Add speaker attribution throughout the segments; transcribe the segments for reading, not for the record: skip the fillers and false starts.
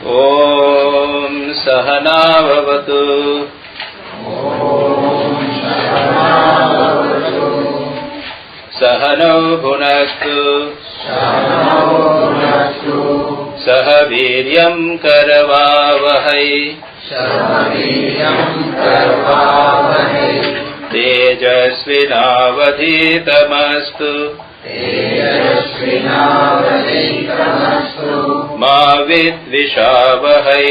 Speaker 1: ॐ सहना भवतु। सहनौ भुनक्तु। सह वीर्यं करवावहै। तेजस्विनावधीतमस्तु। मा विद्विषावहै।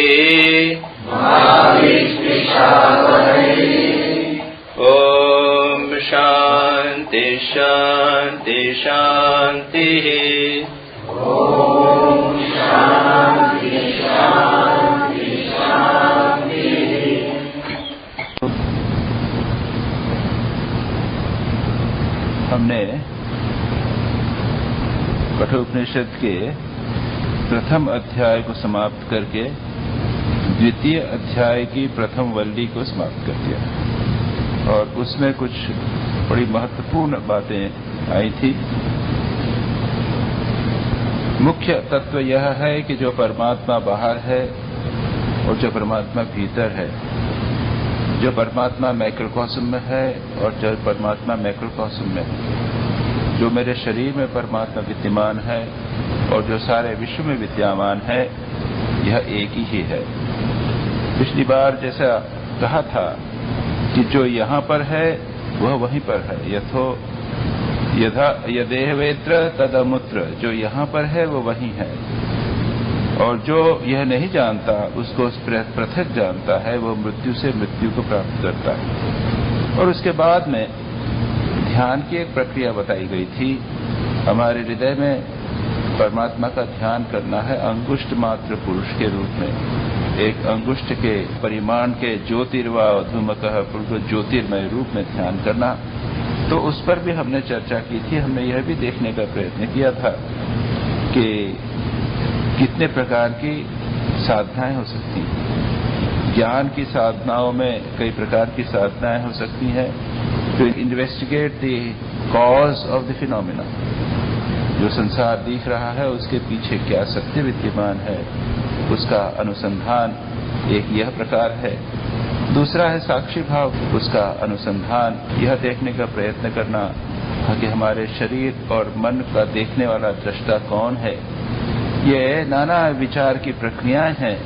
Speaker 1: ॐ शान्ति शान्ति शान्तिः।
Speaker 2: हमने कठोपनिषद के प्रथम अध्याय को समाप्त करके द्वितीय अध्याय की प्रथम वल्ली को समाप्त कर दिया और उसमें कुछ बड़ी महत्वपूर्ण बातें आई थी। मुख्य तत्व यह है कि जो परमात्मा बाहर है और जो परमात्मा भीतर है, जो परमात्मा मैक्रोकॉस्म में है और जो परमात्मा मैक्रोकॉस्म में है, जो मेरे शरीर में परमात्मा विद्यमान है और जो सारे विश्व में विद्यमान है, यह एक ही है। पिछली बार जैसा कहा था कि जो यहाँ पर है वह वहीं पर है। यदेह वेत्र तदमुत्र, जो यहाँ पर है वो वहीं है और जो यह नहीं जानता उसको पृथक जानता है, वो मृत्यु से मृत्यु को प्राप्त करता है। और उसके बाद में ध्यान की एक प्रक्रिया बताई गई थी। हमारे हृदय में परमात्मा का ध्यान करना है अंगुष्ठ मात्र पुरुष के रूप में, एक अंगुष्ठ के परिमाण के ज्योतिर्वा धूमकः ज्योतिर्मय रूप में ध्यान करना। तो उस पर भी हमने चर्चा की थी। हमने यह भी देखने का प्रयत्न किया था कि कितने प्रकार की साधनाएं हो सकती हैं। ज्ञान की साधनाओं में कई प्रकार की साधनाएं हो सकती हैं to investigate the cause of the phenomena. जो संसार दिख रहा है उसके पीछे क्या सत्य विद्यमान है, उसका अनुसंधान एक यह प्रकार है। दूसरा है साक्षी भाव, उसका अनुसंधान यह देखने का प्रयत्न करना कि हमारे शरीर और मन का देखने वाला दृष्टा कौन है। ये नाना विचार की प्रक्रियाएं हैं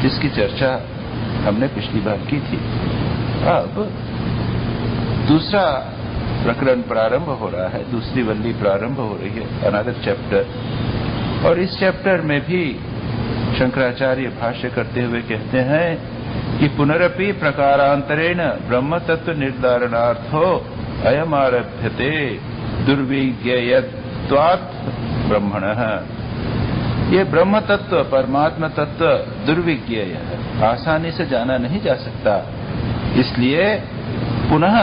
Speaker 2: जिसकी चर्चा हमने पिछली बार की थी। अब दूसरा प्रकरण प्रारंभ हो रहा है, दूसरी वल्ली प्रारंभ हो रही है, अनदर चैप्टर। और इस चैप्टर में भी शंकराचार्य भाष्य करते हुए कहते हैं कि पुनरपि प्रकारांतरेण ब्रह्म तत्व निर्धारणार्थो अयम आरभ्यते दुर्विज्ञेयत्वात् ब्रह्मणः। ये ब्रह्म तत्व परमात्मा तत्व दुर्विज्ञेय है, आसानी से जाना नहीं जा सकता। इसलिए पुनः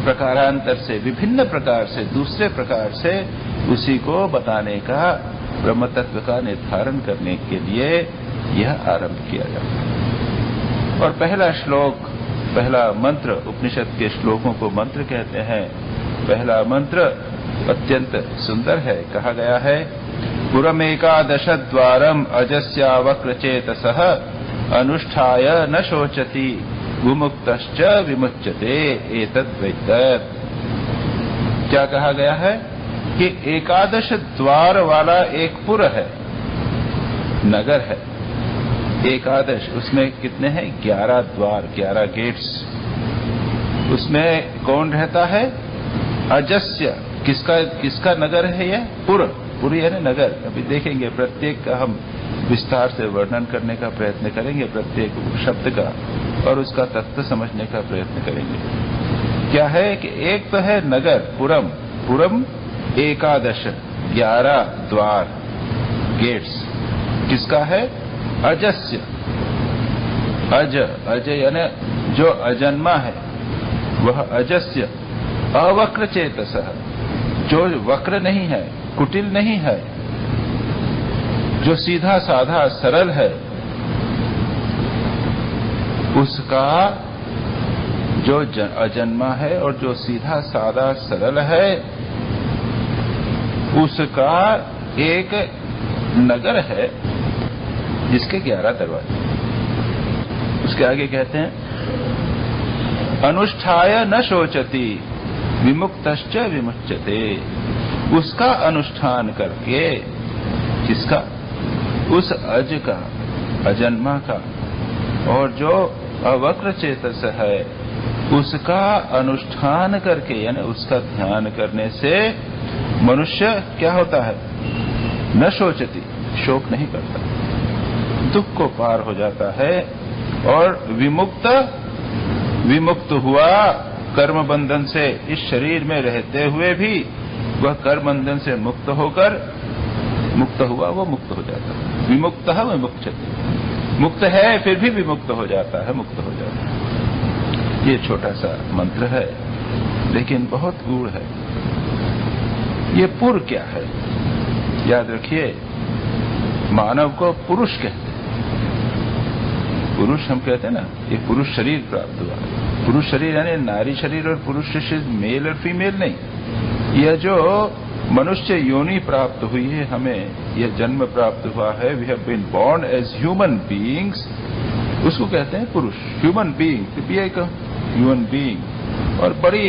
Speaker 2: प्रकारांतर से, विभिन्न प्रकार से, दूसरे प्रकार से उसी को बताने का, ब्रह्म तत्व का निर्धारण करने के लिए यह आरंभ किया जाता है। और पहला श्लोक, पहला मंत्र, उपनिषद के श्लोकों को मंत्र कहते हैं। पहला मंत्र अत्यंत सुंदर है। कहा गया है पुरमेकादश द्वारम अजस्यावक्रचेतसः अनुष्ठाय न शोचति विमुक्तश्च विमुच्यते एतद्वैतत्। क्या कहा गया है कि एकादश द्वार वाला एक पुर है, नगर है। एकादश, उसमें कितने हैं? 11 द्वार, 11 गेट्स। उसमें कौन रहता है? अजस्य, किसका नगर है यह? पुर यानी नगर। अभी देखेंगे, प्रत्येक का हम विस्तार से वर्णन करने का प्रयत्न करेंगे, प्रत्येक शब्द का, और उसका तत्व समझने का प्रयत्न करेंगे। क्या है कि एक तो है नगर, पुरम एकादश, 11 द्वार, गेट्स। किसका है? अजस्य, अज यानी जो अजन्मा है वह अजस्य। अवक्र चेतसः, जो वक्र नहीं है, कुटिल नहीं है, जो सीधा साधा सरल है, उसका जो अजन्मा है और जो सीधा साधा सरल है, उसका एक नगर है। जिसके 11 दरवाजे। उसके आगे कहते हैं अनुष्ठाय न शोचति विमुक्तश्च विमुच्यते। उसका अनुष्ठान करके, किसका? उस अज का, अजन्मा का, और जो अवक्र चेतस है उसका अनुष्ठान करके, यानी उसका ध्यान करने से मनुष्य क्या होता है? न शोचति, शोक नहीं करता, दुख को पार हो जाता है और विमुक्त हुआ कर्म बंधन से। इस शरीर में रहते हुए भी वह कर्म बंधन से मुक्त होकर, मुक्त हुआ वो मुक्त हो जाता है। विमुक्त है विमुच्यते, मुक्त है फिर भी विमुक्त हो जाता है, मुक्त हो जाता है। ये छोटा सा मंत्र है लेकिन बहुत गूढ़ है। ये पुर क्या है? याद रखिए, मानव को पुरुष कहते हैं। पुरुष हम कहते हैं ना, ये पुरुष शरीर प्राप्त हुआ। पुरुष शरीर यानी नारी शरीर और पुरुष शरीर, मेल और फीमेल नहीं। यह जो मनुष्य योनि प्राप्त हुई है, हमें यह जन्म प्राप्त हुआ है, we have been born as human beings, उसको कहते हैं पुरुष। ह्यूमन बीइंग, भी एक ह्यूमन बीइंग। और बड़ी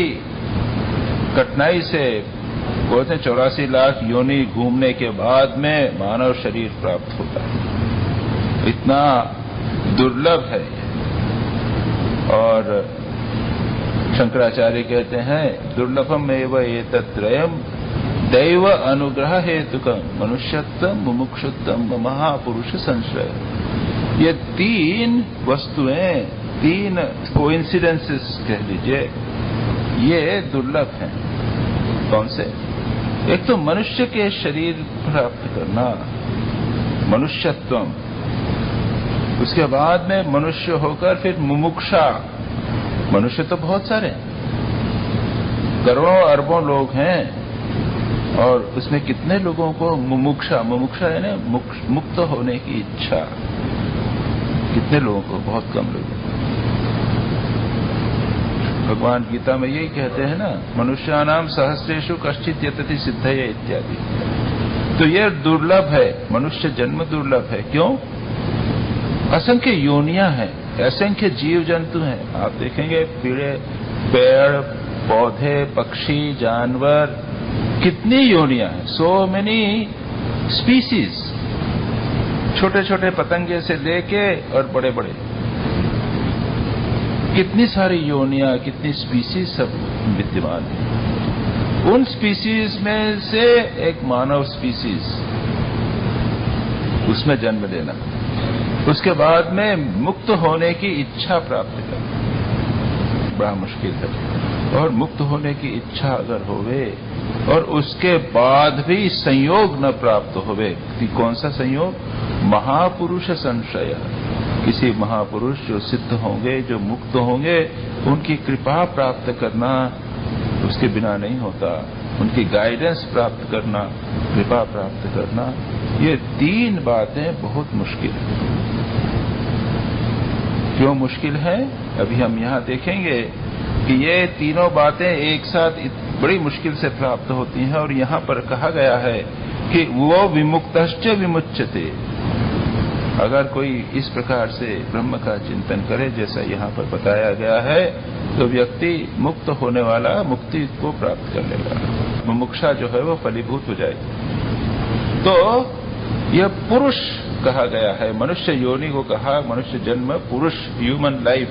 Speaker 2: कठिनाई से बोलते हैं 84 लाख योनि घूमने के बाद में मानव शरीर प्राप्त होता है। इतना दुर्लभ है। और शंकराचार्य कहते हैं दुर्लभम एव एतत्रयम् दैव अनुग्रह हेतुकम मनुष्यत्वम मुमुक्षुत्वम महापुरुष संश्रय। ये तीन वस्तुएं, तीन कोइंसिडेंसेस कह लीजिए, ये दुर्लभ हैं। कौन से? एक तो मनुष्य के शरीर प्राप्त करना, मनुष्यत्वम, उसके बाद में मनुष्य होकर फिर मुमुक्षा। मनुष्य तो बहुत सारे हैं, करोड़ों अरबों लोग हैं, और उसमें कितने लोगों को मुमुक्षा, मुमुक्षा यानी मुक्त होने की इच्छा, कितने लोगों को? बहुत कम लोगों को। भगवान गीता में यही कहते हैं ना, मनुष्यानाम सहस्रेषु कश्चित् यतति सिद्धये इत्यादि। तो यह दुर्लभ है, मनुष्य जन्म दुर्लभ है। क्यों? असंख्य योनियां हैं, असंख्य जीव जंतु हैं। आप देखेंगे पेड़ पौधे, पक्षी, जानवर, कितनी योनियां हैं, सो मेनी स्पीसीज, छोटे छोटे पतंगे से लेके और बड़े बड़े, कितनी सारी योनियां, कितनी स्पीसीज सब विद्यमान है। उन स्पीसीज में से एक मानव स्पीसीज, उसमें जन्म लेना, उसके बाद में मुक्त होने की इच्छा प्राप्त करना बड़ा मुश्किल है। और मुक्त होने की इच्छा अगर होवे और उसके बाद भी संयोग न प्राप्त होवे, कि कौन सा संयोग? महापुरुष संशय। किसी महापुरुष जो सिद्ध होंगे, जो मुक्त होंगे, उनकी कृपा प्राप्त करना उसके बिना नहीं होता। उनकी गाइडेंस प्राप्त करना, कृपा प्राप्त करना, ये तीन बातें बहुत मुश्किल है। क्यों मुश्किल है? अभी हम यहाँ देखेंगे कि ये तीनों बातें एक साथ बड़ी मुश्किल से प्राप्त होती हैं। और यहाँ पर कहा गया है कि वो विमुक्तश्च विमुच्यते। अगर कोई इस प्रकार से ब्रह्म का चिंतन करे, जैसा यहाँ पर बताया गया है, तो व्यक्ति मुक्त होने वाला मुक्ति को प्राप्त कर लेगा, मुमुक्षा जो है वो फलीभूत हो जाएगी। तो यह पुरुष कहा गया है, मनुष्य योनि को कहा, मनुष्य जन्म पुरुष, ह्यूमन लाइफ।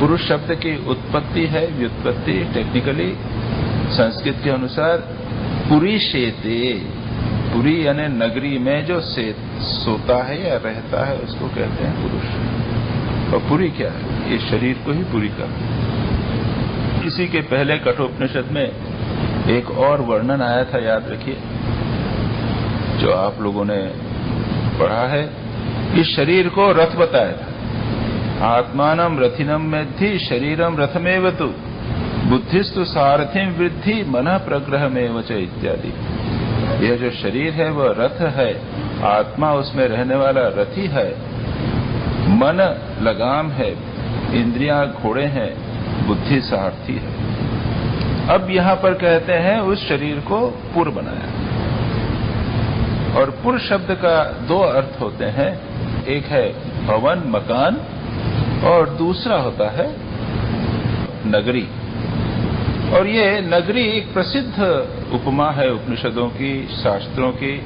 Speaker 2: पुरुष शब्द की उत्पत्ति है, व्युत्पत्ति टेक्निकली संस्कृत के अनुसार पुरी शेते, पुरी यानी नगरी में जो सोता है या रहता है उसको कहते हैं पुरुष। और पुरी क्या है? ये शरीर को ही पुरी का। इसी के पहले कठोपनिषद में एक और वर्णन आया था, याद रखिए, जो आप लोगों ने पढ़ा है। इस शरीर को रथ बताया था। आत्मानम रथिनम मेद्धि शरीरम रथमेवतु बुद्धिस्तु सारथिम वृद्धि मन प्रग्रहमेव च इत्यादि। यह जो शरीर है वह रथ है, आत्मा उसमें रहने वाला रथी है, मन लगाम है, इंद्रियां घोड़े हैं, बुद्धि सारथी है। अब यहाँ पर कहते हैं उस शरीर को पुर बनाया। और पुर शब्द का दो अर्थ होते हैं। एक है भवन मकान और दूसरा होता है नगरी। और ये नगरी एक प्रसिद्ध उपमा है उपनिषदों की, शास्त्रों की।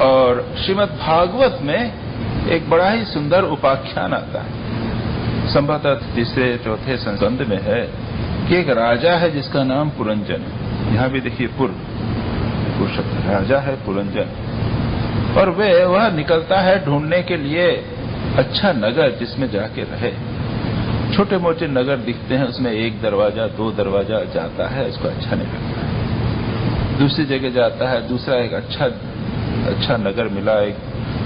Speaker 2: और श्रीमद् भागवत में एक बड़ा ही सुंदर उपाख्यान आता है, संभवतः तीसरे चौथे संस्कंद में है, कि एक राजा है जिसका नाम पुरंजन है। यहां भी देखिए पुर शब्द, राजा है पुरंजन। और वह निकलता है ढूंढने के लिए अच्छा नगर जिसमें जाके रहे। छोटे मोटे नगर दिखते हैं, उसमें एक दरवाजा दो दरवाजा, जाता है, उसको अच्छा नहीं लगता है। दूसरी जगह जाता है, दूसरा एक अच्छा नगर मिला, एक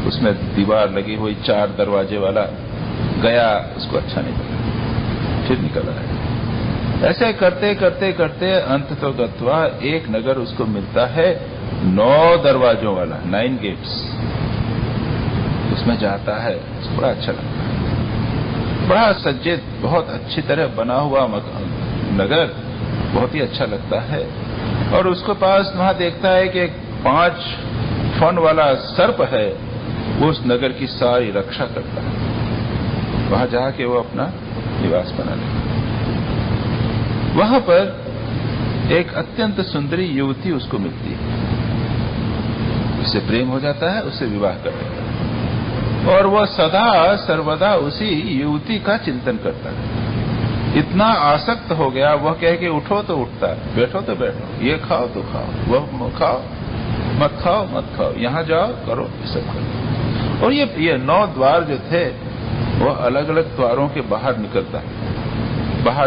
Speaker 2: उसमें दीवार लगी हुई 4 दरवाजे वाला, गया, उसको अच्छा नहीं लगा, फिर निकल आया। ऐसे करते करते करते अंत तो गत्वा एक नगर उसको मिलता है 9 दरवाजों वाला, 9 गेट्स। उसमें जाता है, उसको बड़ा अच्छा लगता है, बड़ा सज्जित, बहुत अच्छी तरह बना हुआ नगर, बहुत ही अच्छा लगता है। और उसके पास वहां देखता है कि एक 5 फन वाला सर्प है, वो उस नगर की सारी रक्षा करता है। वहां जाके वो अपना निवास बना लेता है। वहां पर एक अत्यंत सुंदरी युवती उसको मिलती है, उससे प्रेम हो जाता है, उससे विवाह कर लेता है। और वह सदा सर्वदा उसी युवती का चिंतन करता है। इतना आसक्त हो गया, वह कह के उठो तो उठता है, बैठो तो बैठो, ये खाओ तो खाओ, वह खाओ, मत खाओ मत खाओ, यहां जाओ करो, ये सब करो। और ये 9 द्वार जो थे, वह अलग अलग द्वारों के बाहर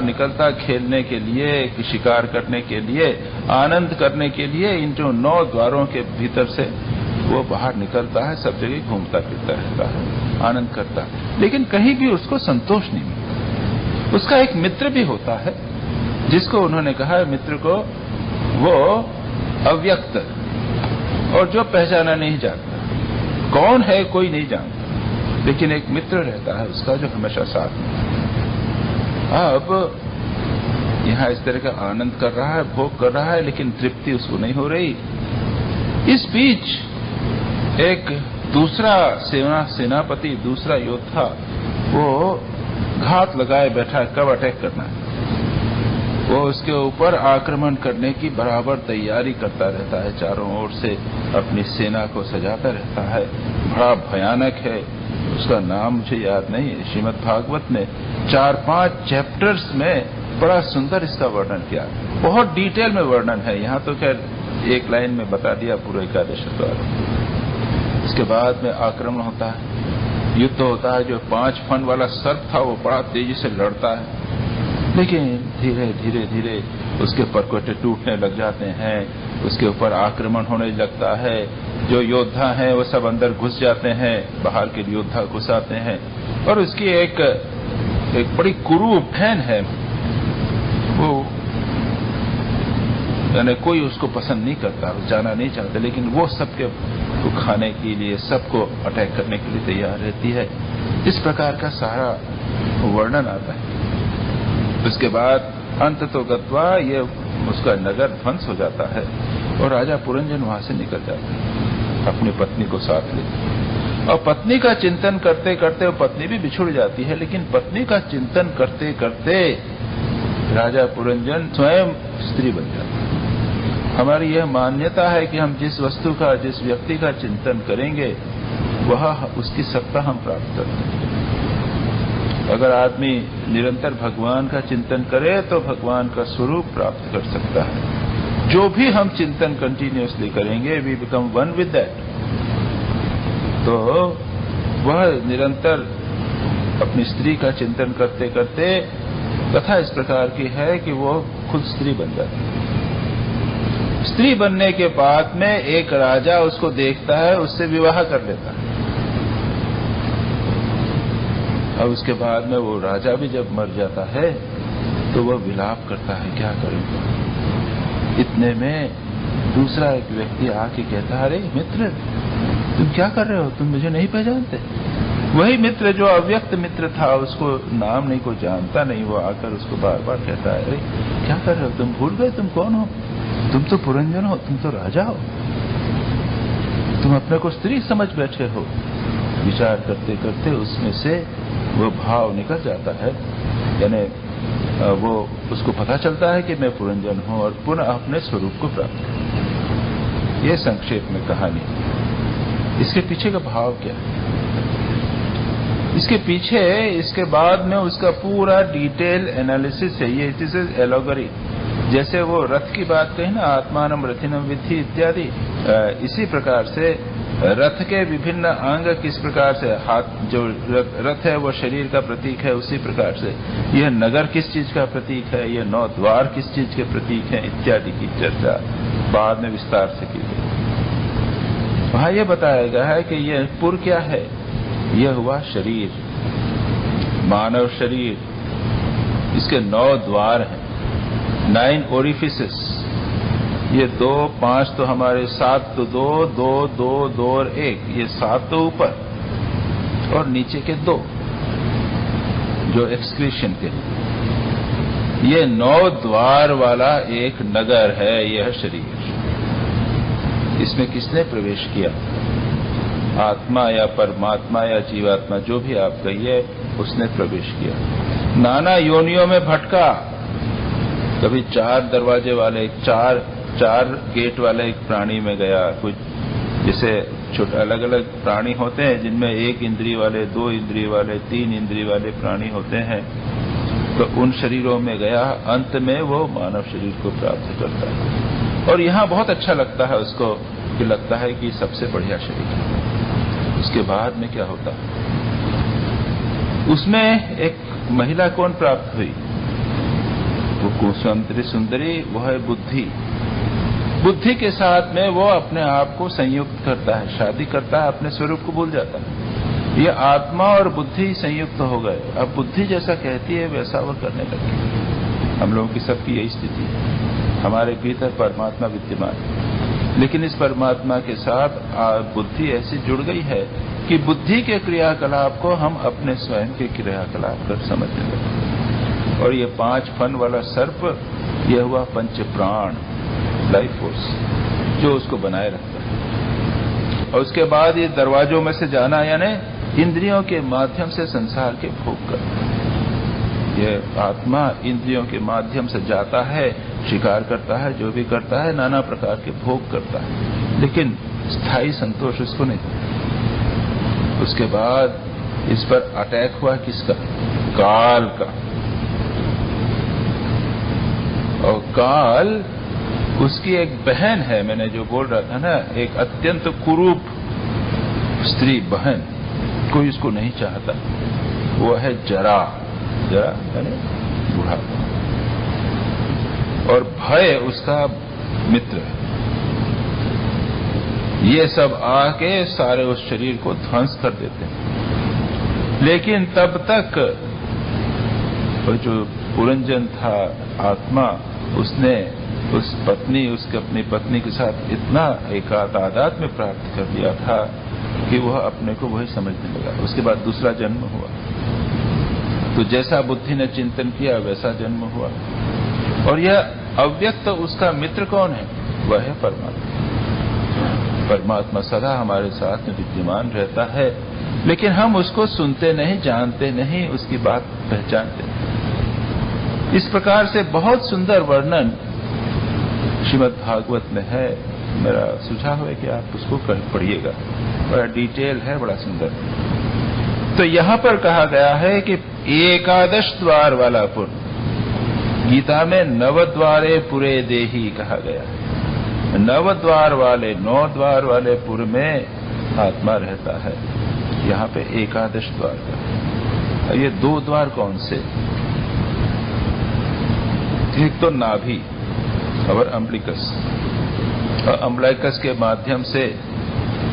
Speaker 2: निकलता खेलने के लिए, शिकार करने के लिए, आनंद करने के लिए। इन जो 9 द्वारों के भीतर से वो बाहर निकलता है, सब जगह घूमता फिरता रहता है, आनंद करता है, लेकिन कहीं भी उसको संतोष नहीं मिलता। उसका एक मित्र भी होता है, जिसको उन्होंने कहा है मित्र को, वो अव्यक्त, और जो पहचाना नहीं जाता, कौन है कोई नहीं जानता, लेकिन एक मित्र रहता है उसका जो हमेशा साथ में। अब यहां इस तरह का आनंद कर रहा है, भोग कर रहा है, लेकिन तृप्ति उसको नहीं हो रही। इस बीच एक दूसरा सेनापति, दूसरा योद्धा, वो घात लगाए बैठा है, कब अटैक करना है। वो उसके ऊपर आक्रमण करने की बराबर तैयारी करता रहता है, चारों ओर से अपनी सेना को सजाता रहता है। बड़ा भयानक है, उसका नाम मुझे याद नहीं है। श्रीमद् भागवत ने 4-5 चैप्टर्स में बड़ा सुंदर इसका वर्णन किया, बहुत डिटेल में वर्णन है। यहाँ तो खैर एक लाइन में बता दिया पूरे एकादश द्वार। इसके बाद में आक्रमण होता है, युद्ध होता है। जो 5 फन वाला सर्प था, वो बड़ा तेजी से लड़ता है, लेकिन धीरे धीरे धीरे उसके परकोटे टूटने लग जाते हैं, उसके ऊपर आक्रमण होने लगता है। जो योद्धा हैं वो सब अंदर घुस जाते हैं, बाहर के योद्धा घुस आते हैं, और उसकी एक बड़ी कुरूप बहन है, वो यानी कोई उसको पसंद नहीं करता, जाना नहीं चाहता, लेकिन वो सबके को खाने के लिए, सबको अटैक करने के लिए तैयार रहती है। इस प्रकार का सारा वर्णन आता है। उसके बाद अंत तो गत्वा ये उसका नगर ध्वंस हो जाता है, और राजा पुरंजन वहां से निकल जाता है अपनी पत्नी को साथ लेकर। और पत्नी का चिंतन करते करते, वो पत्नी भी बिछुड़ जाती है, लेकिन पत्नी का चिंतन करते करते राजा पुरंजन स्वयं स्त्री बन जाता है। हमारी यह मान्यता है कि हम जिस वस्तु का, जिस व्यक्ति का चिंतन करेंगे, वह उसकी सत्ता हम प्राप्त करते हैं। अगर आदमी निरंतर भगवान का चिंतन करे तो भगवान का स्वरूप प्राप्त कर सकता है। जो भी हम चिंतन कंटिन्यूअसली करेंगे, we become one with that. तो वह निरंतर अपनी स्त्री का चिंतन करते करते, कथा इस प्रकार की है कि वो खुद स्त्री बन जाती है। स्त्री बनने के बाद में एक राजा उसको देखता है, उससे विवाह कर लेता है। अब उसके बाद में वो राजा भी जब मर जाता है तो वह विलाप करता है, क्या करूंगा। इतने में दूसरा एक व्यक्ति आके कहता है, अरे मित्र, तुम क्या कर रहे हो, तुम मुझे नहीं पहचानते। वही मित्र जो अव्यक्त मित्र था, उसको नाम नहीं, को जानता नहीं, वो आकर उसको बार बार कहता है, अरे क्या कर रहे हो, तुम भूल गए तुम कौन हो, तुम तो पुरंजन हो, तुम तो राजा हो, तुम अपने को स्त्री समझ बैठे हो। विचार करते करते उसमें से वो भाव निकल जाता है, यानी वो उसको पता चलता है कि मैं पुरंजन हूं और पुनः अपने स्वरूप को प्राप्त करूं। ये संक्षेप में कहानी। इसके पीछे का भाव क्या है? इसके पीछे इसके बाद में उसका पूरा डिटेल एनालिसिस है। ये इट इज एलोगरी। जैसे वो रथ की बात कही ना, आत्मानम रथिनम विद्धि इत्यादि, इसी प्रकार से रथ के विभिन्न अंग किस प्रकार से, हाथ जो रथ है वो शरीर का प्रतीक है, उसी प्रकार से यह नगर किस चीज का प्रतीक है, यह 9 द्वार किस चीज के प्रतीक हैं इत्यादि की चर्चा बाद में विस्तार से की गई। वहां यह बताया गया है कि यह पुर क्या है? यह हुआ शरीर, मानव शरीर। इसके 9 द्वार हैं, 9 ओरिफिसेस। ये 2, 5 तो हमारे 7 तो 2, 2, 2, 2 और 1, ये 7 तो ऊपर और नीचे के 2 जो एक्सक्रीशन के। ये 9 द्वार वाला एक नगर है यह शरीर। इसमें किसने प्रवेश किया? आत्मा या परमात्मा या जीवात्मा, जो भी आप कहिए, उसने प्रवेश किया। नाना योनियों में भटका। कभी 4 दरवाजे वाले, 4 गेट वाले एक प्राणी में गया। कुछ जैसे छोटे अलग अलग प्राणी होते हैं जिनमें 1 इंद्रिय वाले, 2 इंद्रिय वाले, 3 इंद्रिय वाले प्राणी होते हैं, तो उन शरीरों में गया। अंत में वो मानव शरीर को प्राप्त करता है और यहाँ बहुत अच्छा लगता है उसको, कि लगता है कि सबसे बढ़िया शरीर है। उसके बाद में क्या होता है? उसमें एक महिला कौन प्राप्त हुई? वो कुसुंदरी सुंदरी, वो है बुद्धि। बुद्धि के साथ में वो अपने आप को संयुक्त करता है, शादी करता है, अपने स्वरूप को भूल जाता है। ये आत्मा और बुद्धि संयुक्त हो गए। अब बुद्धि जैसा कहती है वैसा वो करने लगे। हम लोगों की सबकी यही स्थिति है। हमारे भीतर परमात्मा विद्यमान है, लेकिन इस परमात्मा के साथ बुद्धि ऐसी जुड़ गई है कि बुद्धि के क्रियाकलाप को हम अपने स्वयं के क्रियाकलाप कर समझने लगे। और ये 5 फन वाला सर्प, यह हुआ पंच प्राण, लाइफ फोर्स, जो उसको बनाए रखता है। और उसके बाद ये दरवाजों में से जाना, यानी इंद्रियों के माध्यम से संसार के भोग करना। यह आत्मा इंद्रियों के माध्यम से जाता है, शिकार करता है, जो भी करता है, नाना प्रकार के भोग करता है, लेकिन स्थायी संतोष उसको नहीं। उसके बाद इस पर अटैक हुआ किसका? काल का। और काल उसकी एक बहन है, मैंने जो बोल रहा था ना, एक अत्यंत कुरूप स्त्री बहन, कोई उसको नहीं चाहता। वो है जरा, जरा यानी बुढ़ापा। और भय उसका मित्र है। ये सब आके सारे उस शरीर को ध्वंस कर देते हैं। लेकिन तब तक वो जो पुरंजन था आत्मा, उसने उस पत्नी, उसके अपनी पत्नी के साथ इतना एकातादात में प्राप्त कर दिया था कि वह अपने को वही समझने लगा। उसके बाद दूसरा जन्म हुआ, तो जैसा बुद्धि ने चिंतन किया वैसा जन्म हुआ। और यह अव्यक्त उसका मित्र कौन है? वह है परमात्मा। परमात्मा सदा हमारे साथ में विद्यमान रहता है, लेकिन हम उसको सुनते नहीं, जानते नहीं, उसकी बात पहचानते नहीं। इस प्रकार से बहुत सुंदर वर्णन श्रीमद् भागवत में है। मेरा सुझाव है कि आप उसको पढ़िएगा, बड़ा डिटेल है, बड़ा सुंदर। तो यहां पर कहा गया है कि 11 द्वार वाला पुर, गीता में 9 द्वारे पुरे देही कहा गया है। 9 द्वार वाले, 9 द्वार वाले पुर में आत्मा रहता है। यहाँ पे 11 द्वार का। ये 2 द्वार कौन से? एक तो नाभि और अम्बलिकस। और अम्बलिकस के माध्यम से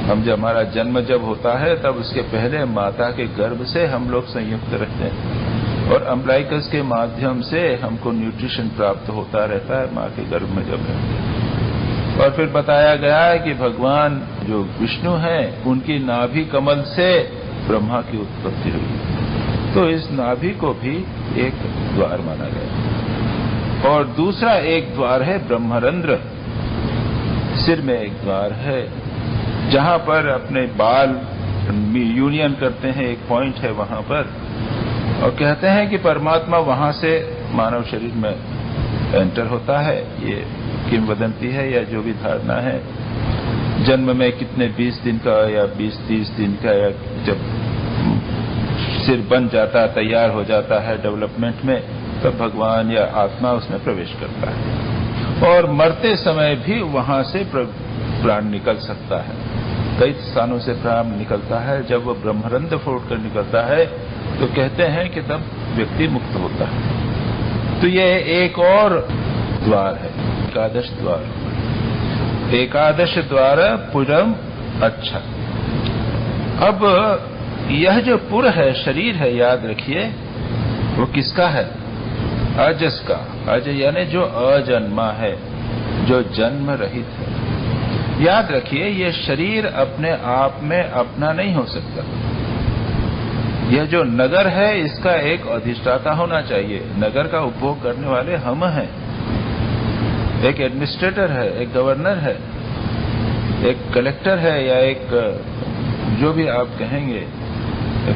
Speaker 2: हम जब हमारा जन्म जब होता है, तब उसके पहले माता के गर्भ से हम लोग संयुक्त रहते हैं, और अम्बलिकस के माध्यम से हमको न्यूट्रिशन प्राप्त होता रहता है माँ के गर्भ में जब रहते हैं। और फिर बताया गया है कि भगवान जो विष्णु हैं, उनकी नाभि कमल से ब्रह्मा की उत्पत्ति हुई। तो इस नाभि को भी एक द्वार माना गया। और दूसरा एक द्वार है ब्रह्मरंध्र, सिर में एक द्वार है, जहां पर अपने बाल यूनियन करते हैं, एक पॉइंट है वहां पर, और कहते हैं कि परमात्मा वहां से मानव शरीर में एंटर होता है। ये किंवदंती है या जो भी धारणा है, जन्म में कितने 20 दिन का या 20-30 दिन का, या जब सिर बन जाता, तैयार हो जाता है डेवलपमेंट में, तब भगवान या आत्मा उसमें प्रवेश करता है। और मरते समय भी वहां से प्राण निकल सकता है। कई स्थानों से प्राण निकलता है। जब वो ब्रह्मरंध्र फोड़कर निकलता है तो कहते हैं कि तब व्यक्ति मुक्त होता है। तो ये एक और द्वार है, एकादश द्वार। एकादश द्वार पुरम अच्छा। अब यह जो पुर है, शरीर है, याद रखिए वो किसका है? अजस का। अज यानी जो अजन्मा है, जो जन्म रहित है। याद रखिए ये शरीर अपने आप में अपना नहीं हो सकता। यह जो नगर है इसका एक अधिष्ठाता होना चाहिए। नगर का उपभोग करने वाले हम हैं। एक एडमिनिस्ट्रेटर है, एक गवर्नर है, एक कलेक्टर है, या एक जो भी आप कहेंगे,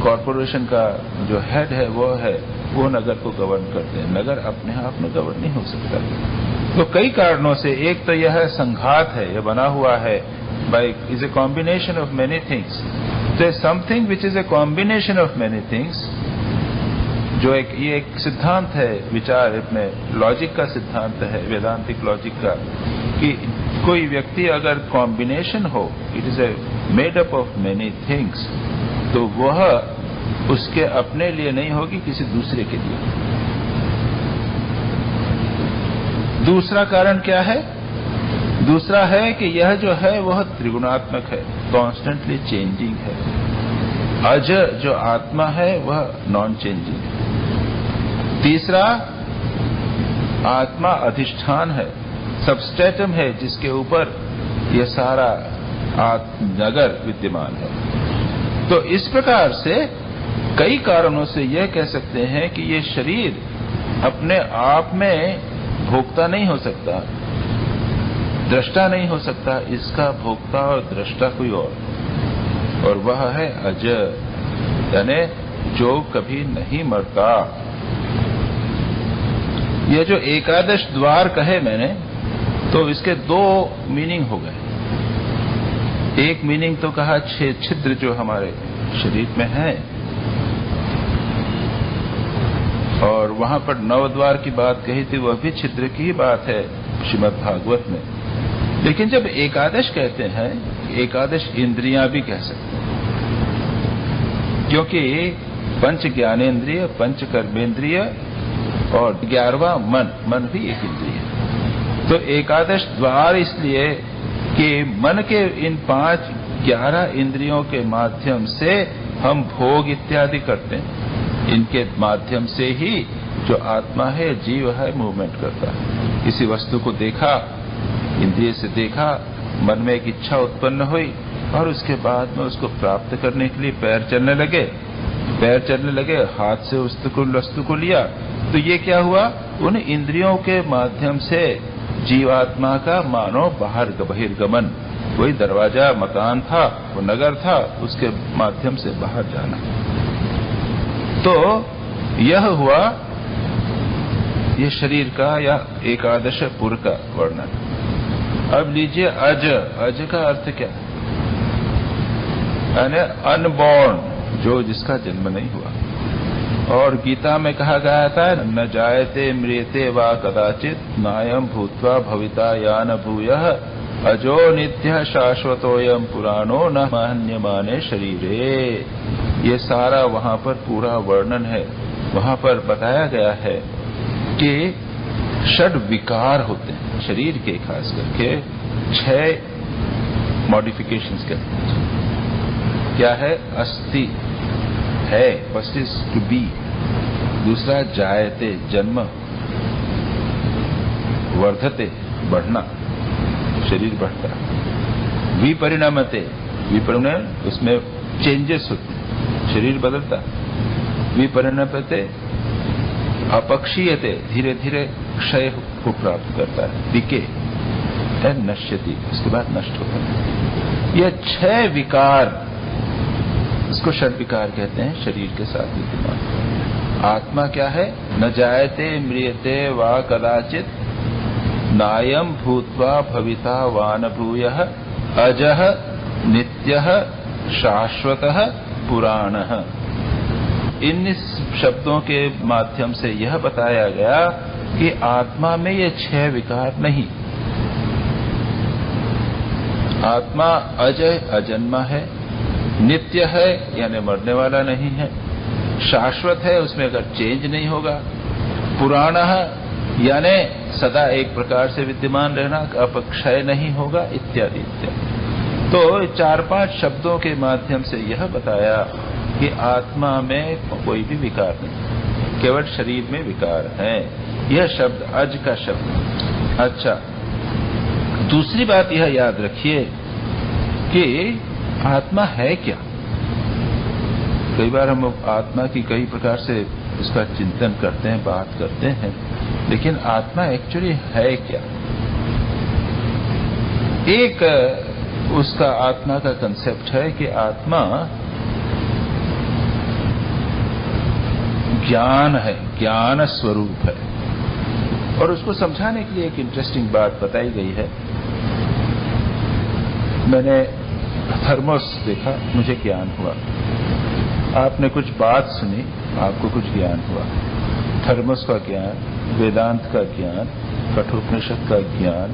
Speaker 2: कॉरपोरेशन का जो हेड है वो नगर को गवर्न करते हैं। नगर अपने आप में गवर्न नहीं हो सकता। तो कई कारणों से, एक तो यह संघात है, यह बना हुआ है by is a combination of many things. तो something which is a combination of many things, जो ये एक सिद्धांत है, विचार में लॉजिक का सिद्धांत है, वेदांतिक लॉजिक का, कि कोई व्यक्ति अगर कॉम्बिनेशन हो, it is a made up of many things, तो वह उसके अपने लिए नहीं होगी, किसी दूसरे के लिए। दूसरा कारण क्या है? दूसरा है कि यह जो है वह त्रिगुणात्मक है, कॉन्स्टेंटली चेंजिंग है। अज जो आत्मा है वह नॉन चेंजिंग है। तीसरा, आत्मा अधिष्ठान है, सबस्ट्रेटम है, जिसके ऊपर यह सारा नगर विद्यमान है। तो इस प्रकार से कई कारणों से यह कह सकते हैं कि ये शरीर अपने आप में भोक्ता नहीं हो सकता, दृष्टा नहीं हो सकता। इसका भोक्ता और दृष्टा कोई और वह है अज, यानी जो कभी नहीं मरता। यह जो एकादश द्वार कहे मैंने, तो इसके दो मीनिंग हो गए। एक मीनिंग तो कहा 6 छिद्र जो हमारे शरीर में है, और वहां पर 9 द्वार की बात कही थी, वह भी छिद्र की ही बात है श्रीमद् भागवत में। लेकिन जब एकादश कहते हैं, एकादश इंद्रियां भी कह सकते हैं, क्योंकि पंच ज्ञानेन्द्रिय, पंच कर्मेंद्रिय और 11वां मन भी एक इंद्रिय। तो एकादश द्वार इसलिए कि मन के इन 11 इंद्रियों के माध्यम से हम भोग इत्यादि करते हैं। इनके माध्यम से ही जो आत्मा है, जीव है, मूवमेंट करता है। किसी वस्तु को देखा, इंद्रिय से देखा, मन में एक इच्छा उत्पन्न हुई, और उसके बाद में उसको प्राप्त करने के लिए पैर चलने लगे, हाथ से उस वस्तु को लिया, तो ये क्या हुआ? उन इंद्रियों के माध्यम से जीवात्मा का मानो बाहर बहिर्गमन, कोई दरवाजा, मकान था, वो नगर था, उसके माध्यम से बाहर जाना। तो यह हुआ ये शरीर का या एकादश पुर का वर्णन। अब लीजिए अज का अर्थ क्या है? यानी अनबॉर्न, जो जिसका जन्म नहीं हुआ। और गीता में कहा गया था, न जायते म्रियते वा कदाचित नायम भूत्वा भविता या न भूयः अजो नित्य शाश्वतोयम पुराणो न मन्यमाने शरीरे। ये सारा वहां पर पूरा वर्णन है। वहां पर बताया गया है कि 6 विकार होते हैं शरीर के, खास करके 6 मॉडिफिकेशंस करते हैं। क्या है? अस्थि है, फर्स्ट इज टू बी। दूसरा जायते, जन्म। वर्धते, बढ़ना, शरीर बढ़ता। विपरिणामते, विपरिणाम उसमें चेंजेस होते, शरीर बदलता। विपरिणमते, अपक्षीयते, धीरे धीरे क्षय को प्राप्त करता है, डिके, नश्यति, उसके बाद नष्ट होता है। यह 6 विकार इसको षड विकार कहते हैं, शरीर के साथ विद्यमान। आत्मा क्या है? न जायते म्रियते वा कदाचित नायम भूत्वा भविता वा न भूयः अजः नित्यः शाश्वतः पुराणः। इन शब्दों के माध्यम से यह बताया गया कि आत्मा में ये 6 विकार नहीं। आत्मा अजय अजन्मा है, नित्य है यानी मरने वाला नहीं है, शाश्वत है उसमें अगर चेंज नहीं होगा, पुराण यानी सदा एक प्रकार से विद्यमान रहना, अपक्षय नहीं होगा, इत्यादि इत्यादि। तो 4-5 शब्दों के माध्यम से यह बताया कि आत्मा में कोई भी विकार नहीं, केवल शरीर में विकार है। यह शब्द अज का शब्द। अच्छा, दूसरी बात यह याद रखिए कि आत्मा है क्या। कई बार हम आत्मा की कई प्रकार से उसका चिंतन करते हैं, बात करते हैं, लेकिन आत्मा एक्चुअली है क्या। एक उसका आत्मा का कंसेप्ट है कि आत्मा ज्ञान है, ज्ञान स्वरूप है। और उसको समझाने के लिए एक इंटरेस्टिंग बात बताई गई है। मैंने थर्मोस देखा, मुझे ज्ञान हुआ। आपने कुछ बात सुनी, आपको कुछ ज्ञान हुआ। थर्मोस का ज्ञान, वेदांत का ज्ञान, कठोपनिषद का ज्ञान,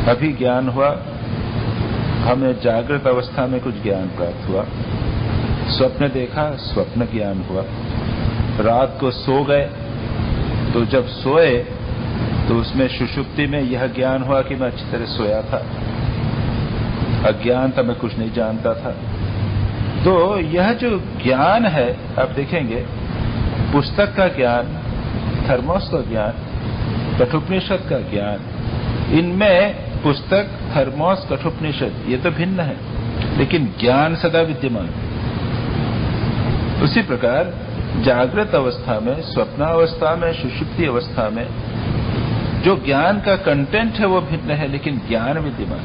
Speaker 2: अभी ज्ञान हुआ। हमें जागृत अवस्था में कुछ ज्ञान प्राप्त हुआ। स्वप्न देखा, स्वप्न ज्ञान हुआ। रात को सो गए, तो जब सोए तो उसमें सुषुप्ति में यह ज्ञान हुआ कि मैं अच्छी तरह सोया था, अज्ञान था, मैं कुछ नहीं जानता था। तो यह जो ज्ञान है, आप देखेंगे पुस्तक का ज्ञान, थर्मोस का ज्ञान, कठोपनिषद का ज्ञान, इनमें पुस्तक, थर्मोस, कठोपनिषद ये तो भिन्न है, लेकिन ज्ञान सदा विद्यमान। उसी प्रकार जागृत अवस्था में, स्वप्नावस्था में, सुषुप्ति अवस्था में जो ज्ञान का कंटेंट है वो भिन्न है, लेकिन ज्ञान विद्यमान।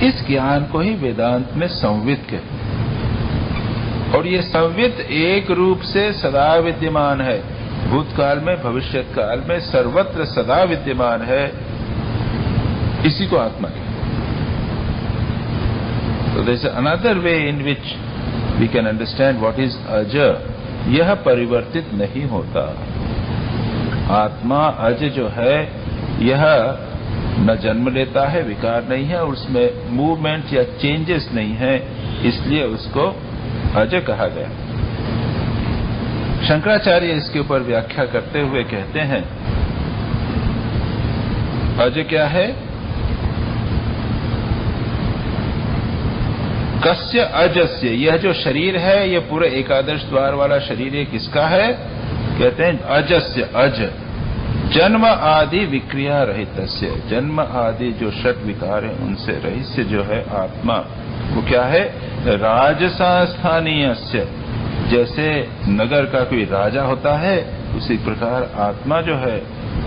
Speaker 2: इस ज्ञान को ही वेदांत में संवित कहते हैं। और ये संवित एक रूप से सदा विद्यमान है, भूतकाल में, भविष्यत काल में, सर्वत्र सदा विद्यमान है। इसी को आत्मा कहते हैं। तो there is another way in which we can understand what is us. यह परिवर्तित नहीं होता। आत्मा अज जो है यह न जन्म लेता है, विकार नहीं है, और उसमें मूवमेंट या चेंजेस नहीं है, इसलिए उसको अज कहा गया। शंकराचार्य इसके ऊपर व्याख्या करते हुए कहते हैं, अज क्या है? कस्य अजस्य, यह जो शरीर है, यह पूरे एकादश द्वार वाला शरीर है, किसका है? कहते हैं अजस्य, अज जन्म आदि विक्रिया रहितस्य, जन्म आदि जो षट विकार है उनसे रहित जो है आत्मा, वो क्या है? राजसास्थानीयस्य, जैसे नगर का कोई राजा होता है, उसी प्रकार आत्मा जो है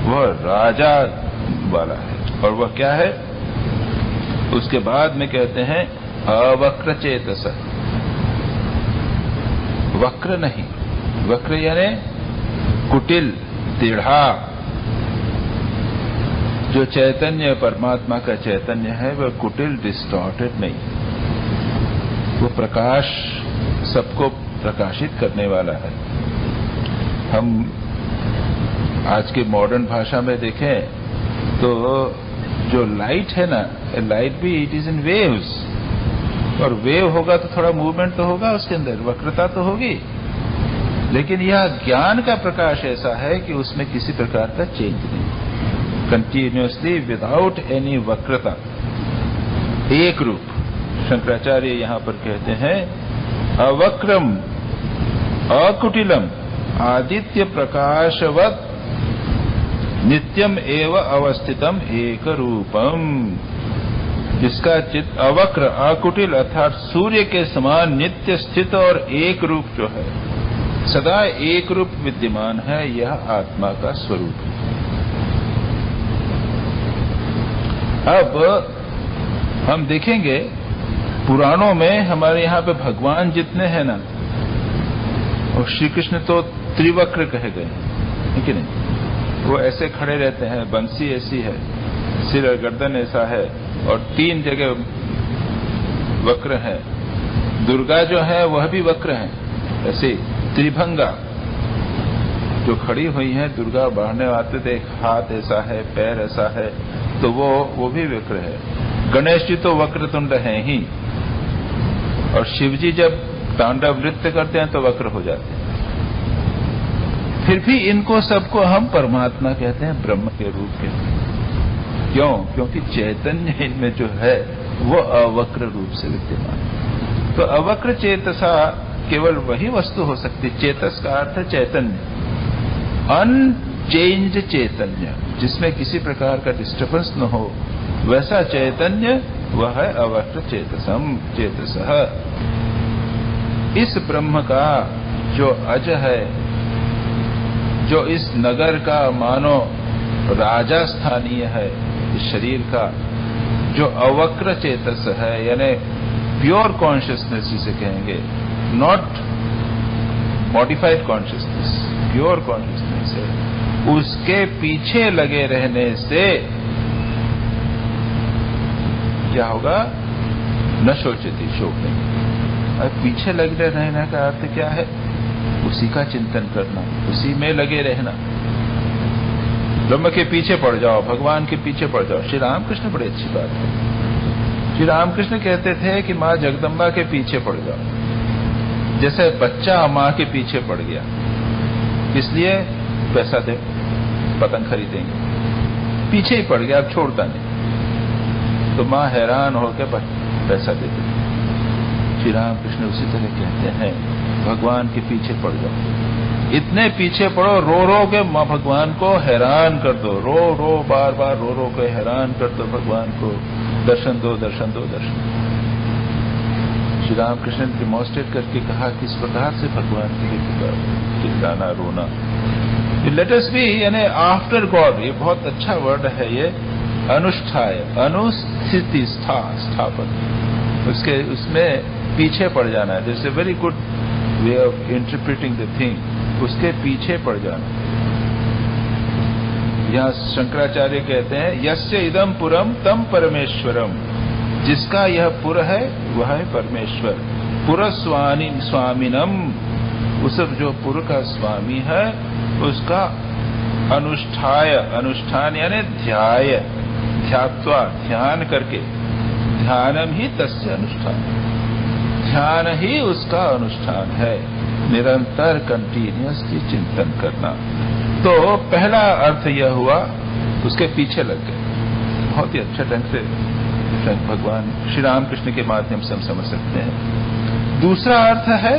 Speaker 2: वह राजा वाला है। और वह क्या है? उसके बाद में कहते हैं अवक्र चेतस, वक्र नहीं, वक्र यानी कुटिल, टेढ़ा। जो चैतन्य परमात्मा का चैतन्य है वह कुटिल, डिस्टॉर्टेड नहीं, वो प्रकाश सबको प्रकाशित करने वाला है। हम आज के मॉडर्न भाषा में देखें तो जो लाइट है ना, लाइट भी इट इज इन वेव्स, और वेव होगा तो थोड़ा मूवमेंट तो होगा उसके अंदर, वक्रता तो होगी, लेकिन यह ज्ञान का प्रकाश ऐसा है कि उसमें किसी प्रकार का चेंज नहीं, कंटिन्यूअसली विदाउट एनी वक्रता, एक रूप। शंकराचार्य यहां पर कहते हैं अवक्रम अकुटिलम आदित्य प्रकाशवत नित्यम एव अवस्थितम एक रूपम, जिसका चित्त अवक्र अकुटिल अर्थात सूर्य के समान नित्य स्थित और एक रूप जो है, सदा एक रूप विद्यमान है, यह आत्मा का स्वरूप है। अब हम देखेंगे पुराणों में हमारे यहाँ पे भगवान जितने हैं ना, और श्री कृष्ण तो त्रिवक्र कहे गए, है कि नहीं? वो ऐसे खड़े रहते हैं, बंसी ऐसी है, सिर और गर्दन ऐसा है, और 3 जगह वक्र है। दुर्गा जो है वह भी वक्र है, ऐसे त्रिभंगा जो खड़ी हुई है दुर्गा, बढ़ने आते थे, एक हाथ ऐसा है, पैर ऐसा है, तो वो भी वक्र है। गणेश जी तो वक्रतुंड है ही, और शिव जी जब तांडव नृत्य करते हैं तो वक्र हो जाते हैं। फिर भी इनको सबको हम परमात्मा कहते हैं, ब्रह्म के रूप में। क्यों? क्योंकि चैतन्य इनमें जो है वो अवक्र रूप से विद्यमान है। तो अवक्र चेतसा केवल वही वस्तु हो सकती, चेतस का अर्थ है चैतन्य, अनचेंज चैतन्य, जिसमें किसी प्रकार का डिस्टर्बेंस न हो, वैसा चैतन्य वह है अवक्र चेतसम चेतसः। इस ब्रह्म का जो अज है, जो इस नगर का मानो राजा स्थानीय है, इस शरीर का जो अवक्र चेतस है, यानी प्योर कॉन्शियसनेस जिसे कहेंगे, not modified consciousness, pure consciousness है, उसके पीछे लगे रहने से क्या होगा? न शोचती, शोक नहीं। अब पीछे लगे रहने का अर्थ क्या है? उसी का चिंतन करना, उसी में लगे रहना। ब्रह्म के पीछे पड़ जाओ, भगवान के पीछे पड़ जाओ। श्री रामकृष्ण बड़ी अच्छी बात है। श्री रामकृष्ण कहते थे कि माँ जगदम्बा के पीछे पड़ जाओ। जैसे बच्चा माँ के पीछे पड़ गया, इसलिए पैसा दे, पतंग खरीदेंगे, पीछे ही पड़ गया, अब छोड़ता नहीं, तो माँ हैरान होकर पैसा देते। श्री रामकृष्ण उसी तरह कहते हैं, भगवान के पीछे पड़ जाओ, इतने पीछे पड़ो, रो रो के माँ भगवान को हैरान कर दो, रो रो बार बार रो रो के हैरान कर दो भगवान को, दर्शन दो, दर्शन दो, दर्शन। श्री रामकृष्ण ने डिमॉन्स्ट्रेट करके कहा किस प्रकार से भगवान के लिए चिल्लाना, रोना। लेट अस बी, यानी आफ्टर गॉड, ये बहुत अच्छा वर्ड है ये, अनुष्ठाय, अनुस्थिति, स्थापन, उसके उसमें पीछे पड़ जाना है। This is a very good way of interpreting the thing, उसके पीछे पड़ जाना। यहाँ शंकराचार्य कहते हैं, यस्य इदम पुरम तम परमेश्वरम, जिसका यह पुर है वह है परमेश्वर। पुर स्वामिनम, उस जो पुर का स्वामी है उसका अनुष्ठाय, अनुष्ठान यानी ध्याय, ध्यात्वा, ध्यान करके, ध्यानम ही तस्य अनुष्ठान, ध्यान ही उसका अनुष्ठान है, निरंतर कंटिन्यूअसली चिंतन करना। तो पहला अर्थ यह हुआ, उसके पीछे लग गए। बहुत ही अच्छे ढंग से भगवान श्री रामकृष्ण के माध्यम से हम समझ सकते हैं। दूसरा अर्थ है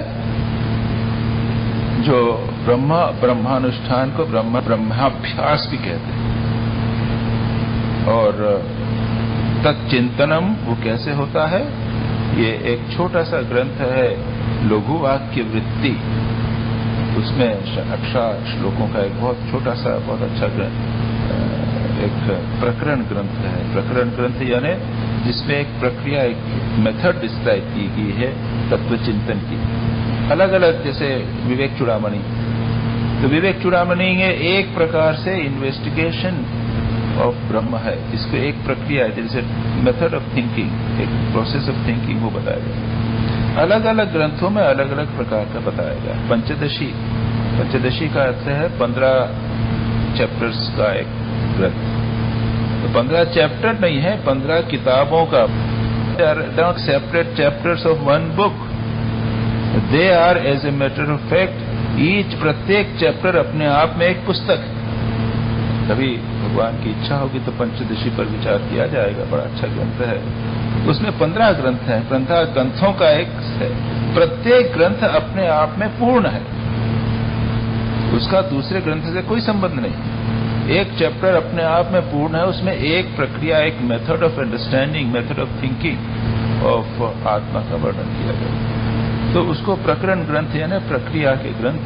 Speaker 2: जो ब्रह्मानुष्ठान को ब्रह्माभ्यास भी कहते हैं, और तत्चिंतनम वो कैसे होता है? ये एक छोटा सा ग्रंथ है, लघु वाक्य वृत्ति, उसमें 18 श्लोकों का एक बहुत छोटा सा बहुत अच्छा एक प्रकरण ग्रंथ है। प्रकरण ग्रंथ यानी जिसमें एक प्रक्रिया, एक मेथड डिस्क्राइब की गई है तत्व चिंतन की, अलग अलग, जैसे विवेक चूड़ामणि। तो विवेक चूड़ामणि में एक प्रकार से इन्वेस्टिगेशन ऑफ ब्रह्म है, इसको एक प्रक्रिया है, जैसे मेथड ऑफ थिंकिंग, एक प्रोसेस ऑफ थिंकिंग वो बताया गया। अलग अलग ग्रंथों में अलग अलग प्रकार का बताया गया। पंचदशी, पंचदशी का अर्थ है 15 चैप्टर्स का एक ग्रंथ। तो 15 चैप्टर नहीं है, 15 किताबों का, not separate chapters of one book, they are as a matter of fact, each प्रत्येक चैप्टर अपने आप में एक पुस्तक है। कभी भगवान की इच्छा होगी तो पंचदशी पर विचार किया जाएगा, बड़ा अच्छा ग्रंथ है। उसमें 15 ग्रंथ हैं, 15 ग्रंथों का एक है, प्रत्येक ग्रंथ अपने आप में पूर्ण है, उसका दूसरे ग्रंथ से कोई संबंध नहीं। एक चैप्टर अपने आप में पूर्ण है, उसमें एक प्रक्रिया, एक method of understanding, method of thinking of आत्मा का वर्णन किया गया। तो उसको प्रकरण ग्रंथ यानी प्रक्रिया के ग्रंथ।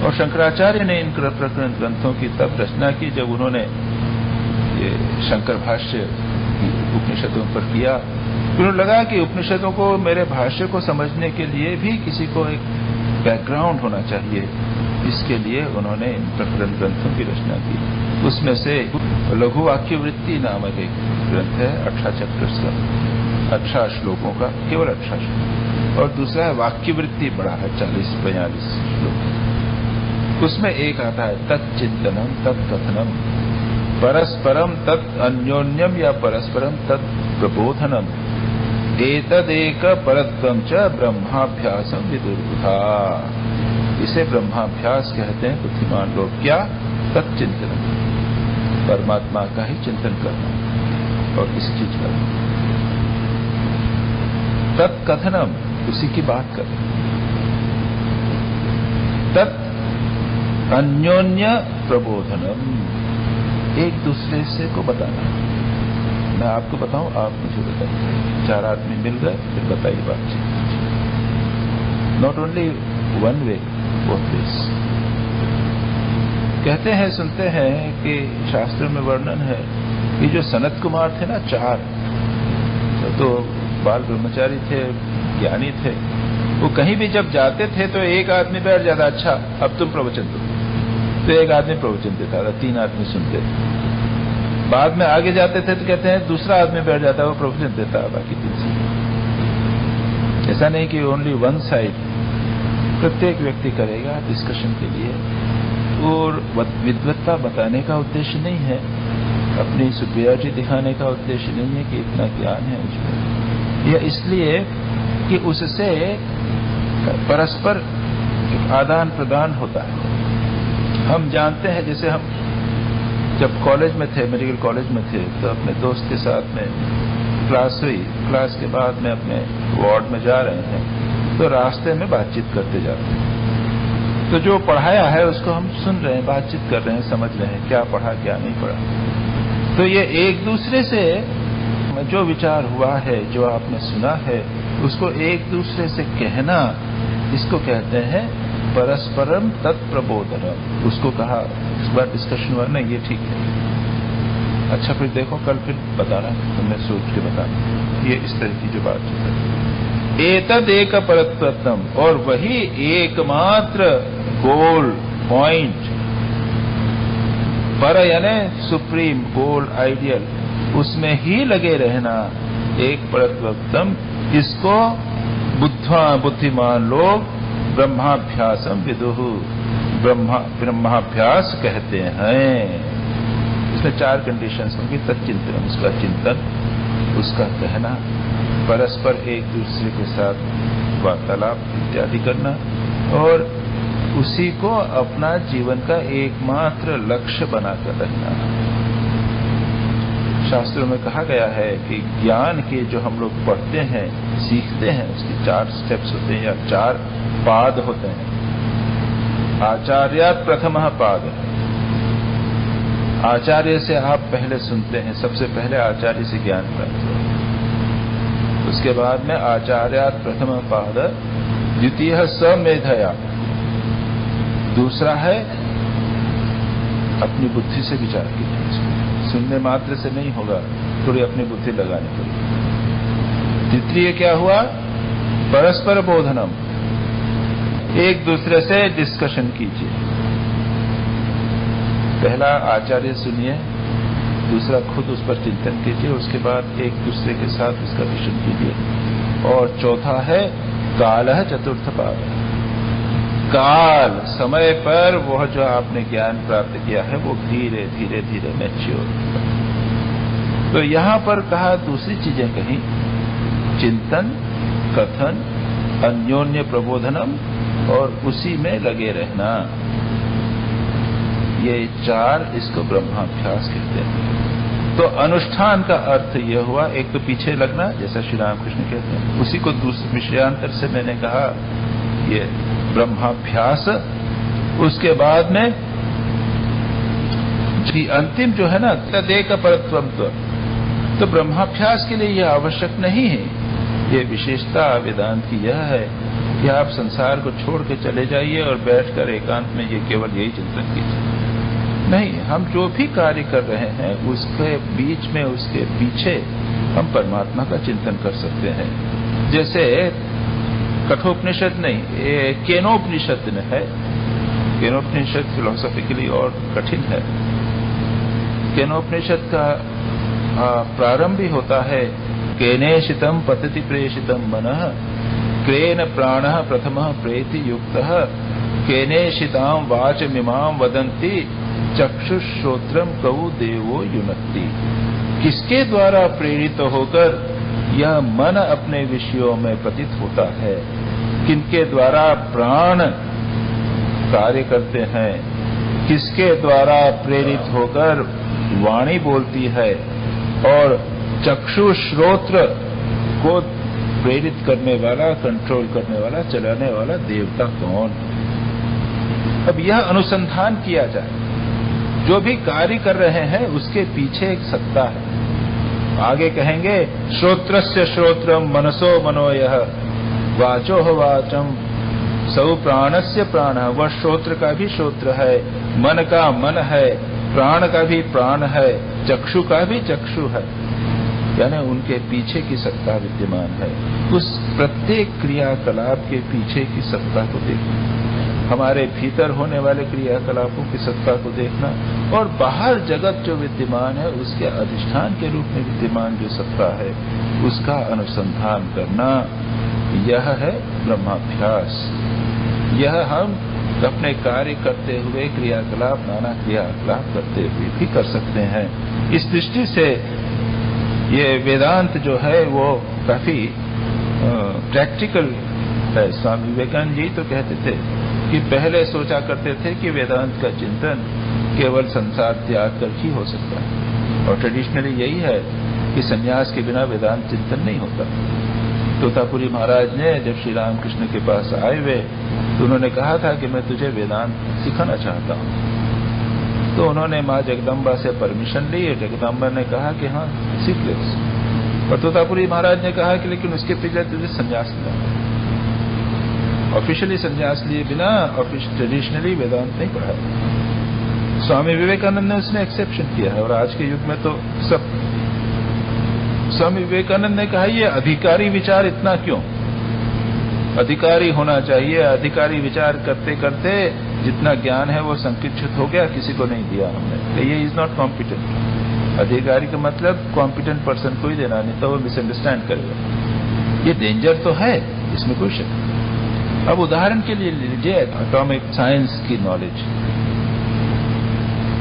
Speaker 2: और शंकराचार्य ने इन प्रकरण ग्रंथों की तब रचना की जब उन्होंने ये शंकर भाष्य उपनिषदों पर किया। फिर लगा कि उपनिषदों को, मेरे भाष्य को समझने के लिए भी किसी को एक बैकग्राउंड होना चाहिए। इसके लिए उन्होंने इन प्रकरण ग्रंथों की रचना की। उसमें से लघु वाक्य वृत्ति नामक एक ग्रंथ है, 18 चैप्टर्स का, 18 श्लोकों का, केवल 18 श्लोक। और दूसरा है वाक्य वृत्ति, बड़ा है, 40-42 श्लोक। उसमें एक आता है तत्चिंतनम तत्कथनम परस्परम तत् अन्योन्यम या परस्परम तत् प्रबोधनम एतदेक परत्वम च ब्रह्माभ्यासम विदुर्बुधा। इसे ब्रह्माभ्यास कहते हैं बुद्धिमान लोग। क्या? तत्चिंतनम, परमात्मा का ही चिंतन करना और किसी चीज का। तत्कथनम, उसी की बात करना। तत् अन्योन्य प्रबोधनम, एक दूसरे से को बताना। मैं आपको बताऊं, आप मुझे बताइए। 4 आदमी मिल गए, फिर बताइए बातचीत। Not only one way, both ways. कहते हैं, सुनते हैं कि शास्त्र में वर्णन है कि जो सनत कुमार थे ना, 4 तो बाल ब्रह्मचारी थे, ज्ञानी थे। वो कहीं भी जब जाते थे तो एक आदमी बैठ जाता, अच्छा अब तुम प्रवचन दो, तो एक आदमी प्रवचन देता था, 3 आदमी सुनते थे। बाद में आगे जाते थे तो कहते हैं दूसरा आदमी बैठ जाता, वो प्रवचन देता, बाकी 3 से। ऐसा नहीं कि ओनली वन साइड, प्रत्येक व्यक्ति करेगा डिस्कशन के लिए। और विद्वत्ता बताने का उद्देश्य नहीं है, अपनी सुपीरियरिटी दिखाने का उद्देश्य नहीं है कि इतना ज्ञान है मुझमें। यह इसलिए कि उससे परस्पर आदान प्रदान होता है। हम जानते हैं, जैसे हम जब कॉलेज में थे, मेडिकल कॉलेज में थे, तो अपने दोस्त के साथ में क्लास हुई। क्लास के बाद में अपने वार्ड में जा रहे हैं, तो रास्ते में बातचीत करते जाते हैं। तो जो पढ़ाया है उसको हम सुन रहे हैं, बातचीत कर रहे हैं, समझ रहे हैं क्या पढ़ा क्या नहीं पढ़ा। तो ये एक दूसरे से जो विचार हुआ है, जो आपने सुना है, उसको एक दूसरे से कहना, इसको कहते हैं परस्परम तत्प्रबोधनम। उसको कहा, इस बार डिस्कशन हुआ, नहीं ये ठीक है, अच्छा फिर देखो कल फिर बताना, तुमने सोच के बताना। ये इस तरह की जो बात है, एतद एक परत्वम, और वही एकमात्र गोल पॉइंट, पर यानी सुप्रीम गोल आइडियल, उसमें ही लगे रहना, एक परत्वम। इसको बुद्धिमान लोग ब्रह्माभ्यासम विदुहु, ब्रह्माभ्यास कहते हैं। इसमें 4 कंडीशंस होंगी। तत्चिंतन, उसका चिंतन, उसका कहना, परस्पर एक दूसरे के साथ वार्तालाप इत्यादि करना, और उसी को अपना जीवन का एकमात्र लक्ष्य बनाकर रहना। शास्त्रों में कहा गया है कि ज्ञान के जो हम लोग पढ़ते हैं, सीखते हैं, उसके 4 स्टेप्स होते हैं या 4 पाद होते हैं। आचार्यात् प्रथमः पाद, आचार्य से आप पहले सुनते हैं, सबसे पहले आचार्य से ज्ञान प्राप्त हो। उसके बाद में आचार्यात् प्रथमः पाद, द्वितीय समेधया, दूसरा है अपनी बुद्धि से विचार कीजिए। सुनने मात्र से नहीं होगा, थोड़ी अपनी बुद्धि लगानी पड़ेगी। तृतीय क्या हुआ? परस्पर बोधनम, एक दूसरे से डिस्कशन कीजिए। पहला आचार्य सुनिए, दूसरा खुद उस पर चिंतन कीजिए, उसके बाद एक दूसरे के साथ उसका विषय कीजिए। और चौथा है कालः चतुर्थ पाद, काल, समय पर वह जो आपने ज्ञान प्राप्त किया है वो धीरे धीरे धीरे मैच्योर। तो यहां पर कहा दूसरी चीजें कही, चिंतन, कथन, अन्योन्य प्रबोधनम, और उसी में लगे रहना। ये 4 इसको ब्रह्माभ्यास कहते हैं। तो अनुष्ठान का अर्थ यह हुआ, एक तो पीछे लगना, जैसा श्री रामकृष्ण कहते हैं, उसी को दूसरे विषयांतर से मैंने कहा ये ब्रह्माभ्यास। उसके बाद में अंतिम जो है ना, तदेक परत्वम, तो ब्रह्माभ्यास के लिए यह आवश्यक नहीं है। ये विशेषता वेदांत की यह है कि आप संसार को छोड़ के चले जाइए और बैठकर एकांत में ये केवल यही चिंतन कीजिए। नहीं, हम जो भी कार्य कर रहे हैं उसके बीच में, उसके पीछे हम परमात्मा का चिंतन कर सकते हैं। जैसे कठोपनिषद नहीं, केनोपनिषद है। केनोपनिषद फिलोसॉफिकली और कठिन है। केनोपनिषद का प्रारंभ ही होता है केनेशितम पतति प्रेषितम मनः क्रेन प्राणः प्रथमः प्रेति युक्तः केनेशितां वाचमिमां वदन्ति चक्षुश्रोत्रम कौ देवो युनक्ति। किसके द्वारा प्रेरित होकर यह मन अपने विषयों में पतित होता है, किनके द्वारा प्राण कार्य करते हैं, किसके द्वारा प्रेरित होकर वाणी बोलती है, और चक्षु श्रोत्र को प्रेरित करने वाला, कंट्रोल करने वाला, चलाने वाला देवता कौन। अब यह अनुसंधान किया जाए। जो भी कार्य कर रहे हैं उसके पीछे एक सत्ता है। आगे कहेंगे श्रोत्रस्य श्रोत्रम मनसो मनोयः वाचोह वाचम सौ प्राणस्य प्राणः। वह श्रोत्र का भी श्रोत्र है, मन का मन है, प्राण का भी प्राण है, चक्षु का भी चक्षु है। यानी उनके पीछे की सत्ता विद्यमान है। उस प्रत्येक क्रियाकलाप के पीछे की सत्ता को देखना, हमारे भीतर होने वाले क्रियाकलापों की सत्ता को देखना, और बाहर जगत जो विद्यमान है उसके अधिष्ठान के रूप में विद्यमान जो सत्ता है उसका अनुसंधान करना, यह है ब्रह्माभ्यास। यह हम अपने कार्य करते हुए क्रियाकलाप, नाना क्रियाकलाप करते हुए भी कर सकते हैं। इस दृष्टि से ये वेदांत जो है वो काफी प्रैक्टिकल है। स्वामी विवेकानंद जी तो कहते थे कि पहले सोचा करते थे कि वेदांत का चिंतन केवल संसार त्याग कर ही हो सकता है, और ट्रेडिशनली यही है कि संन्यास के बिना वेदांत चिंतन नहीं होता। तोतापुरी महाराज ने जब श्री रामकृष्ण के पास आए हुए तो उन्होंने कहा था कि मैं तुझे वेदांत सिखाना चाहता हूँ। तो उन्होंने माँ जगदम्बा से परमिशन ली। जगदम्बा ने कहा कि हाँ सीख ले। और तोतापुरी महाराज ने कहा कि लेकिन उसके पीछे तुझे संन्यास लेना। ऑफिशियली संन्यास लिए बिना ट्रेडिशनली वेदांत नहीं पढ़ा। स्वामी विवेकानंद ने उसमें एक्सेप्शन किया है, और आज के युग में तो सब। स्वामी विवेकानंद ने कहा ये अधिकारी विचार इतना क्यों, अधिकारी होना चाहिए। अधिकारी विचार करते करते जितना ज्ञान है वो संकुचित हो गया, किसी को नहीं दिया हमने। ये इज नॉट कॉम्पिटेंट। अधिकारी का मतलब कॉम्पिटेंट पर्सन को ही देना, नहीं तो वो मिसअंडरस्टैंड करेगा। ये डेंजर तो है, इसमें कोई शक नहीं। अब उदाहरण के लिए लीजिए एटॉमिक साइंस की नॉलेज।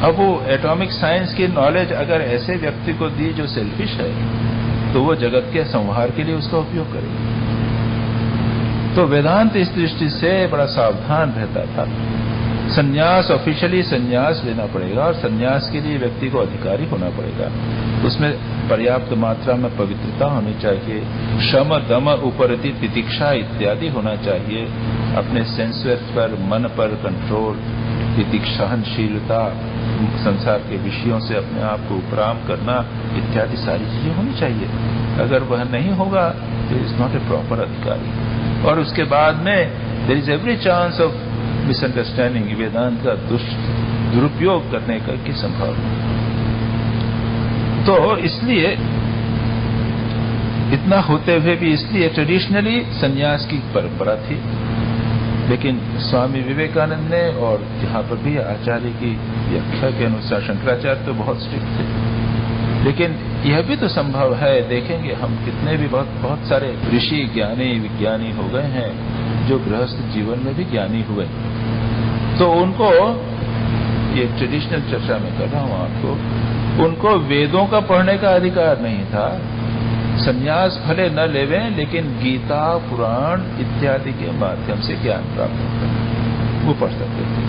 Speaker 2: अब वो एटॉमिक साइंस की नॉलेज अगर ऐसे व्यक्ति को दी जो सेल्फिश है, तो वो जगत के संहार के लिए उसका उपयोग करेगा। तो वेदांत इस दृष्टि से बड़ा सावधान रहता था। संन्यास, ऑफिशियली संन्यास लेना पड़ेगा, और संन्यास के लिए व्यक्ति को अधिकारी होना पड़ेगा। उसमें पर्याप्त मात्रा में पवित्रता होनी चाहिए, शम दम उपरति तितिक्षा इत्यादि होना चाहिए। अपने सेंसेस पर, मन पर कंट्रोल, तितिक्षाहनशीलता, संसार के विषयों से अपने आप को उपराम करना, इत्यादि सारी चीजें होनी चाहिए। अगर वह नहीं होगा तो इज नॉट ए प्रॉपर अधिकारी। और उसके बाद में there is every chance of misunderstanding, Vedanta का दुरुपयोग करने की संभावना। तो इसलिए इतना होते हुए भी, इसलिए ट्रेडिशनली संन्यास की परंपरा थी। लेकिन स्वामी विवेकानंद ने, और यहाँ पर भी आचार्य की व्याख्या के अनुसार शंकराचार्य तो बहुत स्ट्रिक्ट थे, लेकिन यह भी तो संभव है। देखेंगे हम कितने भी बहुत सारे ऋषि, ज्ञानी, विज्ञानी हो गए हैं जो गृहस्थ जीवन में भी ज्ञानी हुए। तो उनको, ये ट्रेडिशनल चर्चा में कर रहा हूं आपको, उनको वेदों का पढ़ने का अधिकार नहीं था। संन्यास भले न लेवें, लेकिन गीता, पुराण इत्यादि के माध्यम से ज्ञान प्राप्त होता वो पढ़ सकते थे।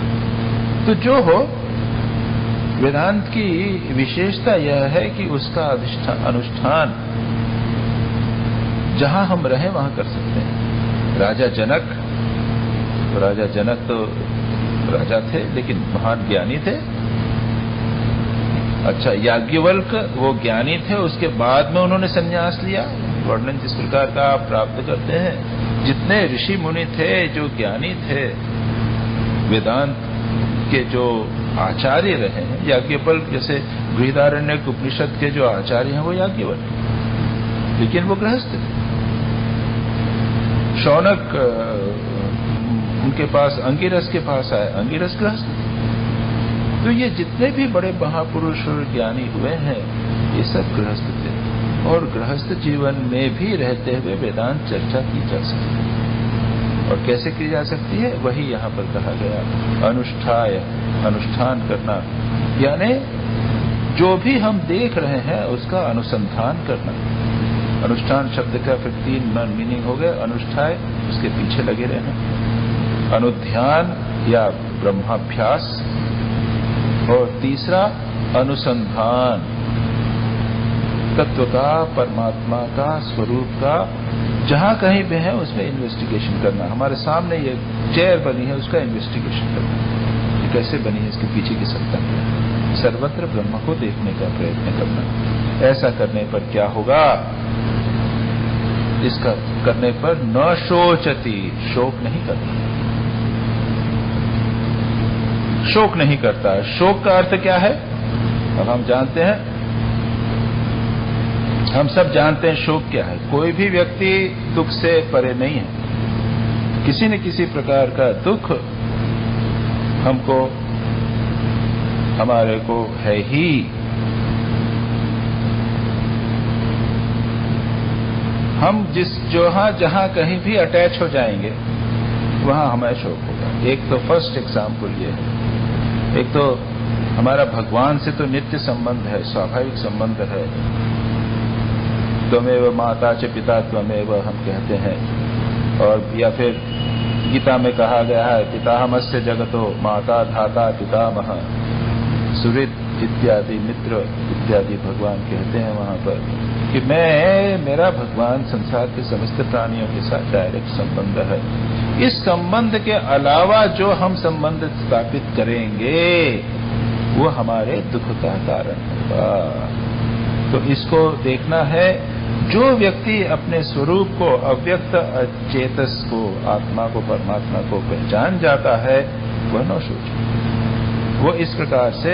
Speaker 2: तो जो हो, वेदांत की विशेषता यह है कि उसका अनुष्ठान जहां हम रहें वहां कर सकते हैं। राजा जनक तो राजा थे लेकिन महान ज्ञानी थे। अच्छा, याज्ञवल्क्य वो ज्ञानी थे, उसके बाद में उन्होंने संन्यास लिया। वर्णन जिस प्रकार का आप प्राप्त करते हैं, जितने ऋषि मुनि थे जो ज्ञानी थे, वेदांत के जो आचार्य रहे हैं, याज्ञवल्क्य जैसे बृहदारण्यक उपनिषद के जो आचार्य हैं वो याज्ञवल्क्य। लेकिन वो गृहस्थ थे। शौनक उनके पास अंगिरस के पास आए, अंगिरस गृहस्थ थे। तो ये जितने भी बड़े महापुरुष और ज्ञानी हुए हैं ये सब गृहस्थ थे, और गृहस्थ जीवन में भी रहते हुए वेदांत चर्चा की जा सकती है। और कैसे की जा सकती है, वही यहाँ पर कहा गया, अनुष्ठाय, अनुष्ठान करना, यानी जो भी हम देख रहे हैं उसका अनुसंधान करना। अनुष्ठान शब्द का फिर 3 मीनिंग हो गए। अनुष्ठाय, उसके पीछे लगे रहना, अनुध्यान या ब्रह्माभ्यास, और तीसरा अनुसंधान, तत्व का, परमात्मा का, स्वरूप का, जहां कहीं भी है उसमें इन्वेस्टिगेशन करना। हमारे सामने ये चेयर बनी है, उसका इन्वेस्टिगेशन करना, ये कैसे बनी है, इसके पीछे की सत्ता क्या है, सर्वत्र ब्रह्म को देखने का प्रयत्न करना। ऐसा करने पर क्या होगा, इसका करने पर न शोचति, शोक नहीं करता, शोक नहीं करता। शोक का अर्थ क्या है, अब हम जानते हैं, हम सब जानते हैं शोक क्या है। कोई भी व्यक्ति दुख से परे नहीं है, किसी न किसी प्रकार का दुख हमको, हमारे को है ही। हम जहां कहीं भी अटैच हो जाएंगे वहां हमें शोक होगा। एक तो फर्स्ट एग्जाम्पल ये है, एक तो हमारा भगवान से तो नित्य संबंध है, स्वाभाविक संबंध है। त्वमेव माता च पिता त्वमेव हम कहते हैं, और या फिर गीता में कहा गया है, पितामहस्य जगतो माता धाता पितामह सुहृद इत्यादि, मित्र इत्यादि भगवान कहते हैं वहां पर कि मेरा भगवान संसार के समस्त प्राणियों के साथ डायरेक्ट संबंध है। इस संबंध के अलावा जो हम संबंध स्थापित करेंगे वो हमारे दुख का कारण होगा। तो इसको देखना है। जो व्यक्ति अपने स्वरूप को, अव्यक्त चेतस को, आत्मा को, परमात्मा को पहचान जाता है वह न सोचे, वो इस प्रकार से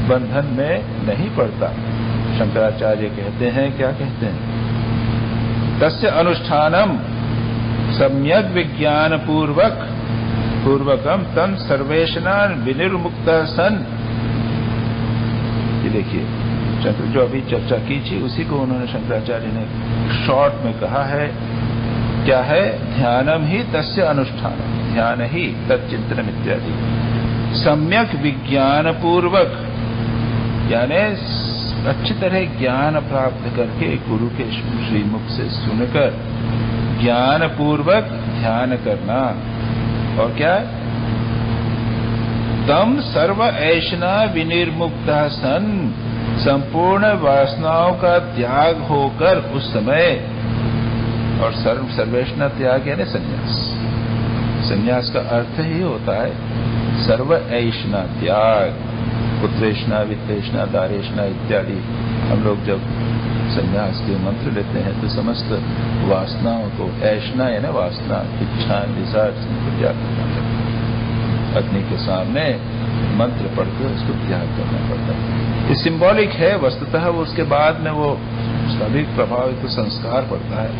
Speaker 2: बंधन में नहीं पड़ता। शंकराचार्य कहते हैं, क्या कहते हैं, तस्य अनुष्ठानम सम्यक विज्ञान पूर्वकम तम सर्वेशनान विनिर्मुक्त सन। ये देखिए, जो अभी चर्चा की थी उसी को उन्होंने शंकराचार्य ने शॉर्ट में कहा है। क्या है, ध्यानम ही तस्य अनुष्ठानम, ध्यान ही तच्चिंतनम इत्यादि। सम्यक विज्ञान पूर्वक, यानी अच्छी तरह ज्ञान प्राप्त करके गुरु के श्रीमुख से सुनकर ज्ञान पूर्वक ध्यान करना। और क्या है, तम सर्व ऐषणा विनिर्मुक्ता सन, संपूर्ण वासनाओं का त्याग होकर उस समय, और सर्वेषणा त्याग यानी संन्यास। संन्यास का अर्थ ही होता है सर्व ऐषणा त्याग। पुत्रेषणा, वित्तेषणा, दारेषणा इत्यादि हम लोग जब संन्यास के मंत्र लेते हैं तो समस्त वासनाओं को, ऐषणा यानी वासना, इच्छा, डिजायर को त्याग करना पड़ता है। अग्नि के सामने मंत्र पढ़कर उसको त्याग करना पड़ता है। ये सिंबॉलिक है, वस्तुतः वो उसके बाद में वो सभी प्रभावित तो संस्कार पड़ता है,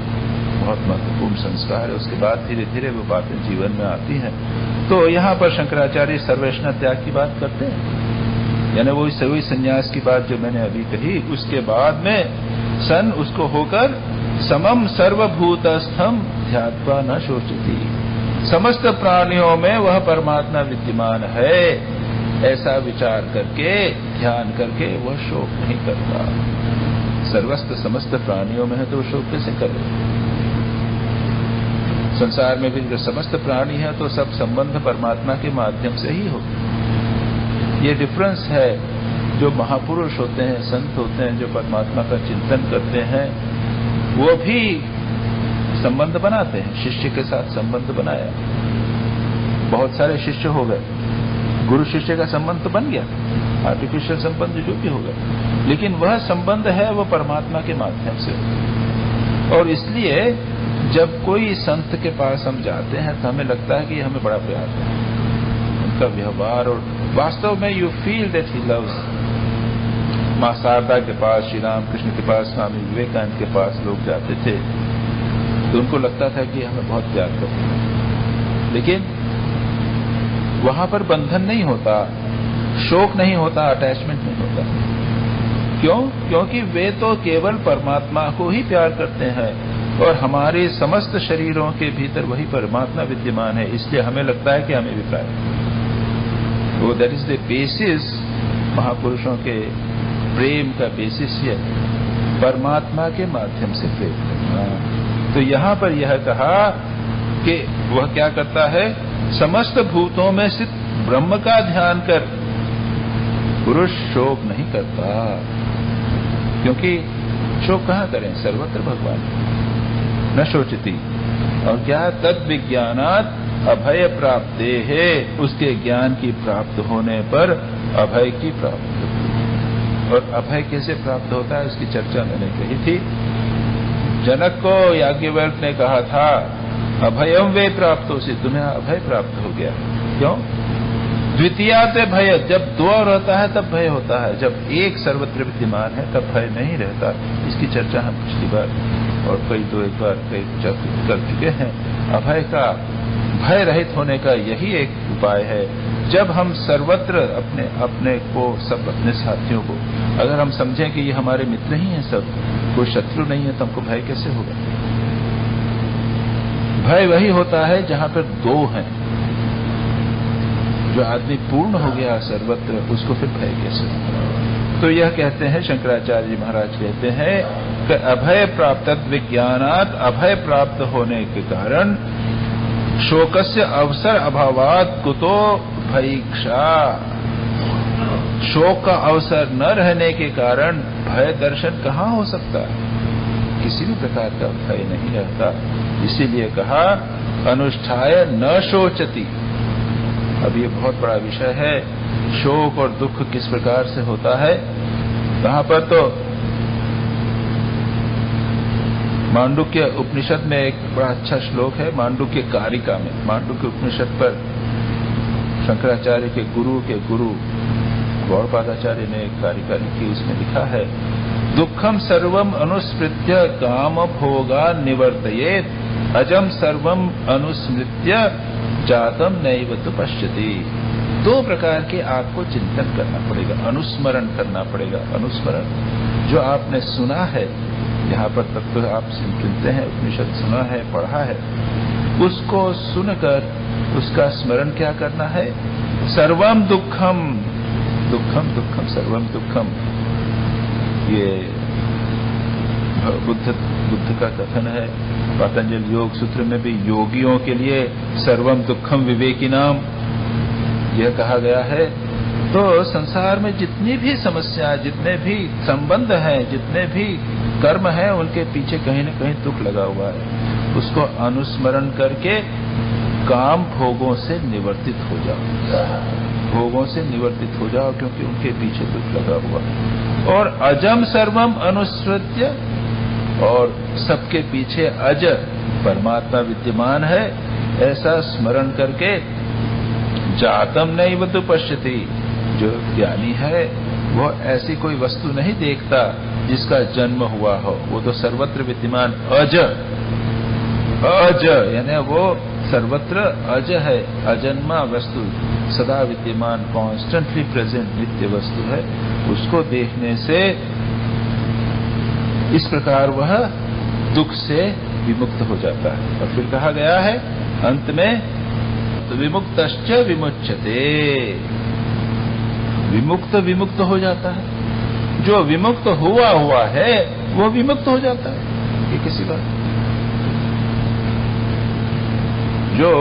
Speaker 2: बहुत महत्वपूर्ण संस्कार है। उसके बाद धीरे धीरे वो बातें जीवन में आती हैं। तो यहाँ पर शंकराचार्य सर्वेषणा त्याग की बात करते हैं, यानी वो सभी संन्यास की बात जो मैंने अभी कही, उसके बाद में सन उसको होकर समम सर्वभूतस्थम ध्यात्वा न शोचति, समस्त प्राणियों में वह परमात्मा विद्यमान है ऐसा विचार करके, ध्यान करके वह शोक नहीं करता। सर्वस्थ समस्त प्राणियों में है तो शोक कैसे करे। संसार में भी जो समस्त प्राणी है तो सब संबंध परमात्मा के माध्यम से ही होते। ये डिफरेंस है। जो महापुरुष होते हैं, संत होते हैं, जो परमात्मा का चिंतन करते हैं, वो भी संबंध बनाते हैं। शिष्य के साथ संबंध बनाया, बहुत सारे शिष्य हो गए, गुरु शिष्य का संबंध तो बन गया, आर्टिफिशियल संबंध जो भी होगा, लेकिन वह संबंध है वो परमात्मा के माध्यम से। और इसलिए जब कोई संत के पास हम जाते हैं तो हमें लगता है कि हमें बड़ा प्यार है, उनका व्यवहार, और वास्तव में you feel that he loves, मां शारदा के पास, श्री रामकृष्ण के पास, स्वामी विवेकानंद के पास लोग जाते थे तो उनको लगता था कि हमें बहुत प्यार करते हैं, लेकिन वहां पर बंधन नहीं होता, शोक नहीं होता, अटैचमेंट नहीं होता। क्यों? क्योंकि वे तो केवल परमात्मा को ही प्यार करते हैं और हमारे समस्त शरीरों के भीतर वही परमात्मा विद्यमान है, इसलिए हमें लगता है कि हमें भी प्यार है। तो दैट इज द बेसिस, महापुरुषों के प्रेम का बेसिस है परमात्मा के माध्यम से प्रेम करना। तो यहां पर यह कहा कि वह क्या करता है, समस्त भूतों में स्थित ब्रह्म का ध्यान कर पुरुष शोक नहीं करता, क्योंकि शोक कहां करें, सर्वत्र भगवान न शोचती। और क्या, तद विज्ञानात् अभय प्राप्ते है, उसके ज्ञान की प्राप्त होने पर अभय की प्राप्ति होती है। और अभय कैसे प्राप्त होता है इसकी चर्चा मैंने कही थी। जनक को याज्ञवल्क्य ने कहा था अभयम वे प्राप्तोसि, तुम्हें अभय प्राप्त हो गया। क्यों? द्वितीयात् भय, जब दो रहता है तब भय होता है, जब एक सर्वत्र विद्यमान है तब भय नहीं रहता। इसकी चर्चा हम पिछली बार और कई दो एक बार कर चुके हैं। अभय का, भय रहित होने का यही एक उपाय है। जब हम सर्वत्र अपने को, सब अपने साथियों को अगर हम समझें कि ये हमारे मित्र ही हैं, सब कोई शत्रु नहीं है, तो हमको भय कैसे होगा? भय वही होता है जहां पर दो हैं। जो आदमी पूर्ण हो गया सर्वत्र, उसको फिर भय कैसे होगा? तो यह कहते हैं, शंकराचार्य जी महाराज कहते हैं कि अभय प्राप्त विज्ञानात्, अभय प्राप्त होने के कारण शोकस्य अवसर अभावात् कुतो भयीक्षा, शोक का अवसर न रहने के कारण भय दर्शन कहाँ हो सकता है? किसी भी प्रकार का भय नहीं रहता। इसीलिए कहा अनुष्ठाय न शोचति। अब ये बहुत बड़ा विषय है, शोक और दुख किस प्रकार से होता है। वहां पर तो मांडुक्य उपनिषद में एक बड़ा अच्छा श्लोक है, मांडुक्य कारिका में। मांडुक्य उपनिषद पर शंकराचार्य के गुरु गौड़पादाचार्य ने एक कारिका लिखी, उसमें लिखा है दुखम सर्वम अनुस्मृत्य काम भोगा निवर्तयेत, अजम सर्वम अनुस्मृत्य जातम नैव तु पश्यति। दो प्रकार के आपको चिंतन करना पड़ेगा, अनुस्मरण करना पड़ेगा। अनुस्मरण जो आपने सुना है, यहाँ पर तत्व आप सुनते हैं, उपनिषद सुना है, पढ़ा है, उसको सुनकर उसका स्मरण क्या करना है। सर्वम दुखम, दुखम दुखम सर्वम दुखम, ये बुद्ध का कथन है। पतंजलि योग सूत्र में भी योगियों के लिए सर्वम दुखम विवेकिनाम यह कहा गया है। तो संसार में जितनी भी समस्या, जितने भी संबंध हैं, जितने भी कर्म हैं, उनके पीछे कहीं न कहीं दुख लगा हुआ है। उसको अनुस्मरण करके काम भोगों से निवर्तित हो जाओ, भोगों से निवर्तित हो जाओ, क्योंकि उनके पीछे दुख लगा हुआ। और अजम सर्वम अनुस्मृत्य, और सबके पीछे अज परमात्मा विद्यमान है, ऐसा स्मरण करके जातम नैव तु पश्यति, जो ज्ञानी है वह ऐसी कोई वस्तु नहीं देखता जिसका जन्म हुआ हो, वो तो सर्वत्र विद्यमान अज, अज यानी वो सर्वत्र अज है, अजन्मा वस्तु, सदा विद्यमान, कॉन्स्टेंटली प्रेजेंट नित्य वस्तु है। उसको देखने से इस प्रकार वह दुख से विमुक्त हो जाता है। और फिर कहा गया है अंत में विमुक्तश्च विमुच्यते, विमुक्त विमुक्त हो जाता है। जो विमुक्त हुआ है वो विमुक्त हो जाता है। ये किसी बात, जो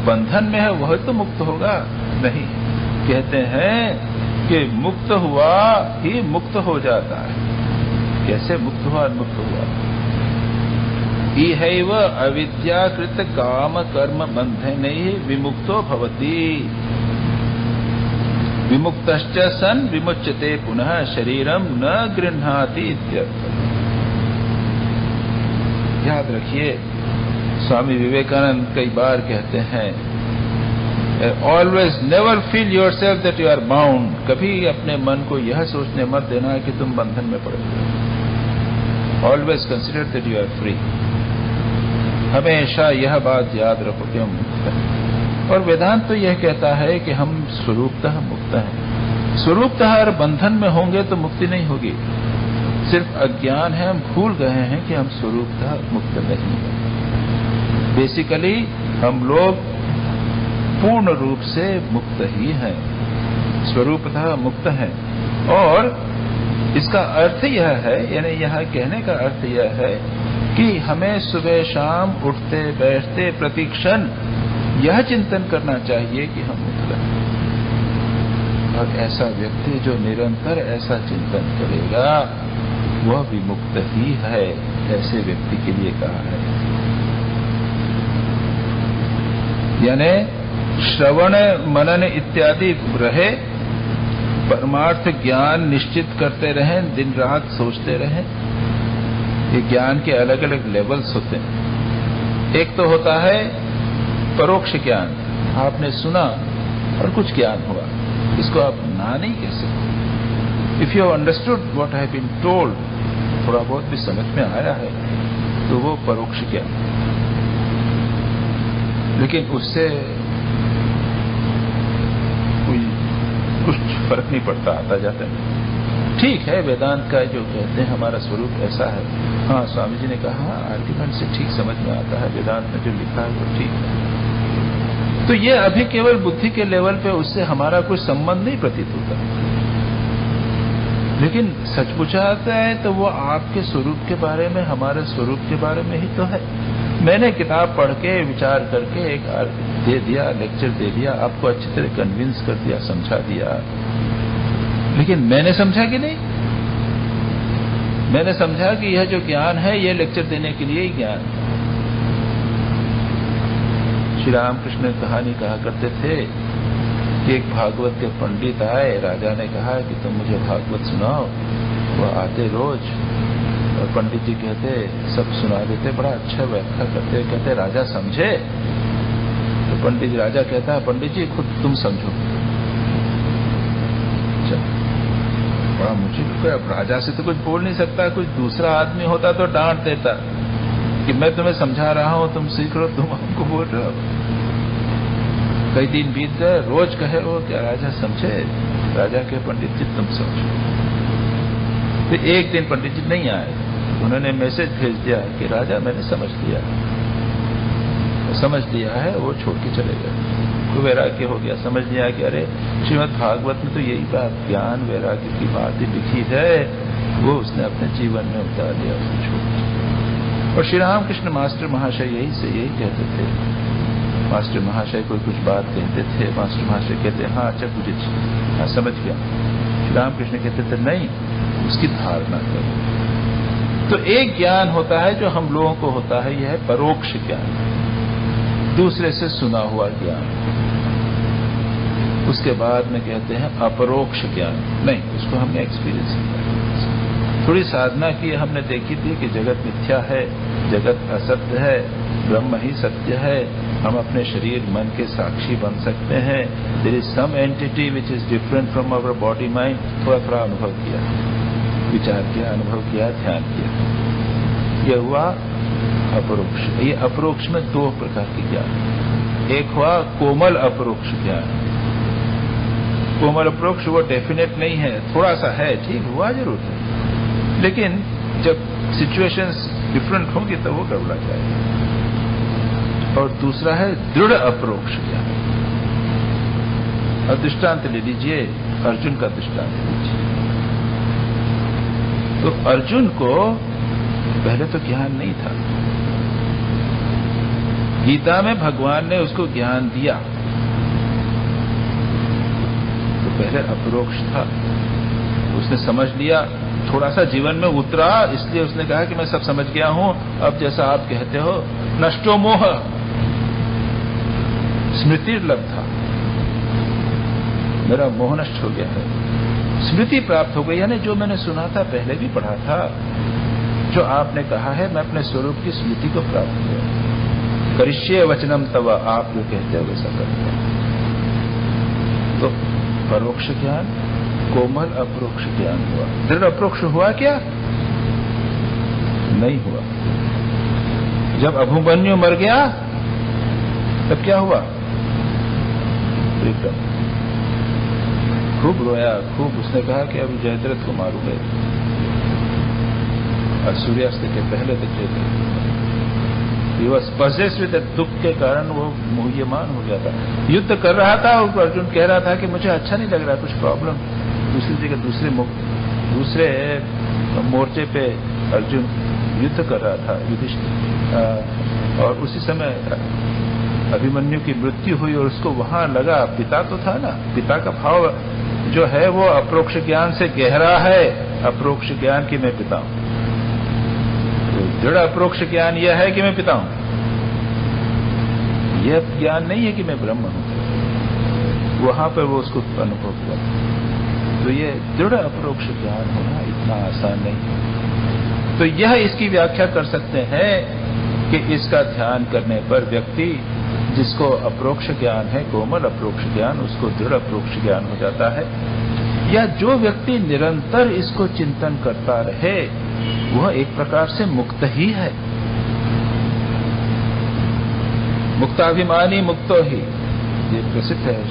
Speaker 2: बंधन में है वह तो मुक्त होगा नहीं। कहते हैं कि मुक्त हुआ ही मुक्त हो जाता है। कैसे मुक्त हुआ, मुक्त हुआ? इहैव अविद्याकृत काम कर्म बंधनैः विमुक्तो भवति, विमुक्तश्च सन् विमुच्यते पुनः शरीरम न गृह्णाति इत्यर्थ। याद रखिए, स्वामी विवेकानंद कई बार कहते हैं always never feel yourself that you are bound. कभी अपने मन को यह सोचने मत देना कि तुम बंधन में पड़े हो। Always consider that you are free. हमेशा यह बात याद रखो कि हम मुक्त हैं। और वेदांत तो यह कहता है कि हम स्वरूपतः मुक्त हैं। स्वरूपतः अगर बंधन में होंगे तो मुक्ति नहीं होगी। सिर्फ अज्ञान है, हम भूल गए हैं कि हम स्वरूपतः मुक्त नहीं हैं। बेसिकली हम लोग पूर्ण रूप से मुक्त ही हैं, स्वरूपतः मुक्त हैं। और इसका अर्थ यह है, यानी यहाँ कहने का अर्थ यह है कि हमें सुबह शाम उठते बैठते प्रतिक्षण यह चिंतन करना चाहिए कि हम मुक्त हैं। और ऐसा व्यक्ति जो निरंतर ऐसा चिंतन करेगा वह विमुक्त ही है, ऐसे व्यक्ति के लिए कहा है। यानी श्रवण मनन इत्यादि रहे, परमार्थ ज्ञान निश्चित करते रहें, दिन रात सोचते रहें। ये ज्ञान के अलग अलग लेवल्स होते हैं। एक तो होता है परोक्ष ज्ञान, आपने सुना और कुछ ज्ञान हुआ, इसको आप ना नहीं कह सकते। If you have understood what I have been told, थोड़ा बहुत भी समझ में आया है तो वो परोक्ष ज्ञान। लेकिन उससे कुछ फर्क नहीं पड़ता, आता जाता है। ठीक है, वेदांत का जो कहते हैं हमारा स्वरूप ऐसा है। हाँ, स्वामी जी ने कहा आर्ग्यूमेंट से ठीक समझ में आता है, वेदांत में जो लिखा है वो ठीक है। तो ये अभी केवल बुद्धि के लेवल पे उससे हमारा कोई संबंध नहीं प्रतीत होता। लेकिन सच पूछा जाता है तो वो आपके स्वरूप के बारे में, हमारे स्वरूप के बारे में ही तो है। मैंने किताब पढ़ के विचार करके एक दे दिया, लेक्चर दे दिया, आपको अच्छी तरह कन्विंस कर दिया, समझा दिया। लेकिन मैंने समझा कि नहीं? मैंने समझा कि यह जो ज्ञान है यह लेक्चर देने के लिए ही ज्ञान है। श्री रामकृष्ण कहानी कहा करते थे कि एक भागवत के पंडित आए, राजा ने कहा कि तुम मुझे भागवत सुनाओ। वह आते रोज और पंडित जी कहते, सब सुना देते, बड़ा अच्छा व्याख्या करते। कहते राजा समझे? तो पंडित राजा कहता है, पंडित जी खुद तुम समझो। बड़ा मुझे अब राजा से तो कुछ बोल नहीं सकता, कुछ दूसरा आदमी होता तो डांट देता कि मैं तुम्हें समझा रहा हूं, तुम सीख रहे हो, तुम हमको बोल रहे हो। कई दिन बीत गए, रोज कहे वो क्या राजा समझे? राजा के पंडित जी तुम समझो। तो एक दिन पंडित जी नहीं आए, उन्होंने मैसेज भेज दिया कि राजा मैंने समझ लिया है, वो छोड़ के चले गए। तो वैराग्य हो गया, समझ लिया कि अरे श्रीमद् भागवत में तो यही बात, ज्ञान वैराग्य की बात ही लिखी है, वो उसने अपने जीवन में उतार लिया, उसने छोड़ दिया। और श्री रामकृष्ण मास्टर महाशय यही कहते थे। मास्टर महाशय कोई कुछ बात कहते थे, मास्टर महाशय कहते हाँ अच्छा मुझे हाँ समझ गया। श्री रामकृष्ण कहते थे नहीं, उसकी धारणा करो। तो एक ज्ञान होता है जो हम लोगों को होता है, यह है परोक्ष ज्ञान, दूसरे से सुना हुआ ज्ञान। उसके बाद में कहते हैं अपरोक्ष ज्ञान, नहीं उसको हमने एक्सपीरियंस किया। थोड़ी साधना की, हमने देखी थी कि जगत मिथ्या है, जगत असत्य है, ब्रह्म ही सत्य है, हम अपने शरीर मन के साक्षी बन सकते हैं। There is some entity which is different from our body mind. थोड़ा थोड़ा अनुभव किया, विचार किया, अनुभव किया, ध्यान किया। यह हुआ अपरोक्ष। ये अपरोक्ष में दो प्रकार के ज्ञान। एक हुआ कोमल अपरोक्ष ज्ञान। कोमल अपरोक्ष वो डेफिनेट नहीं है, थोड़ा सा है, ठीक हुआ जरूर है, लेकिन जब सिचुएशंस डिफरेंट होंगी तो वो गड़बड़ा जाएगा। और दूसरा है दृढ़ अपरोक्ष ज्ञान। और दृष्टांत ले लीजिए, अर्जुन का दृष्टांत लीजिए। तो अर्जुन को पहले तो ज्ञान नहीं था, गीता में भगवान ने उसको ज्ञान दिया, तो पहले अपरोक्ष था, उसने समझ लिया, थोड़ा सा जीवन में उतरा, इसलिए उसने कहा कि मैं सब समझ गया हूं। अब जैसा आप कहते हो नष्टो मोह, स्मृति लब्धा, मेरा मोह नष्ट हो गया है, स्मृति प्राप्त हो गई। यानी जो मैंने सुना था, पहले भी पढ़ा था, जो आपने कहा है, मैं अपने स्वरूप की स्मृति को प्राप्त किया। करिष्ये वचनम तव, आप जो कहते हो वैसा करते हैं। तो परोक्ष ज्ञान, कोमल अप्रोक्ष ज्ञान हुआ। दृढ़ अप्रोक्ष हुआ क्या? नहीं हुआ। जब अभिमन्यु मर गया तब क्या हुआ? विक्रम खूब रोया, खूब उसने कहा कि अब जयद्रथ को मारूंगे, और सूर्यास्त के पहले तक जयद्रथ दुख के कारण वो मुह्यमान हो गया था। युद्ध कर रहा था और अर्जुन कह रहा था कि मुझे अच्छा नहीं लग रहा, कुछ प्रॉब्लम। दूसरी जगह दूसरे मोर्चे पे अर्जुन युद्ध कर रहा था युधिष्ठिर, और उसी समय अभिमन्यु की मृत्यु हुई और उसको वहां लगा, पिता तो था ना, पिता का भाव जो है वो अप्रोक्ष ज्ञान से गहरा है, अप्रोक्ष ज्ञान की मैं पिता हूं। तो दृढ़ अप्रोक्ष ज्ञान यह है कि मैं पिता हूं, यह ज्ञान नहीं है कि मैं ब्रह्म हूं। वहां पर वो उसको अनुभव हुआ। तो ये दृढ़ अप्रोक्ष ज्ञान होना इतना आसान नहीं है। तो यह इसकी व्याख्या कर सकते हैं कि इसका ध्यान करने पर व्यक्ति जिसको अप्रोक्ष ज्ञान है, कोमल अप्रोक्ष ज्ञान, उसको दृढ़ अप्रोक्ष ज्ञान हो जाता है। या जो व्यक्ति निरंतर इसको चिंतन करता रहे वह एक प्रकार से मुक्त ही है। मुक्ताभिमानी मुक्तो ही, ये प्रसिद्ध है।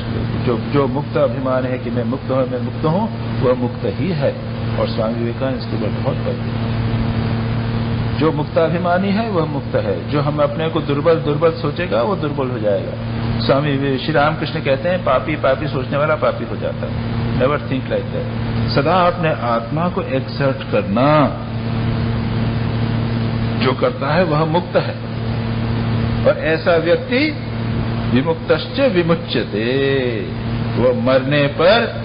Speaker 2: जो मुक्त अभिमान है कि मैं मुक्त हूं, वह मुक्त ही है। और स्वामी विवेकानंद इसके ऊपर बहुत पढ़ते। जो मुक्ताभिमानी है वह मुक्त है। जो हम अपने को दुर्बल सोचेगा वो दुर्बल हो जाएगा। स्वामी श्री रामकृष्ण कहते हैं पापी पापी सोचने वाला पापी हो जाता है। Never think like that. सदा अपने आत्मा को एक्सर्ट करना, जो करता है वह मुक्त है। और ऐसा व्यक्ति विमुक्तश्च विमुच्यते, वह मरने पर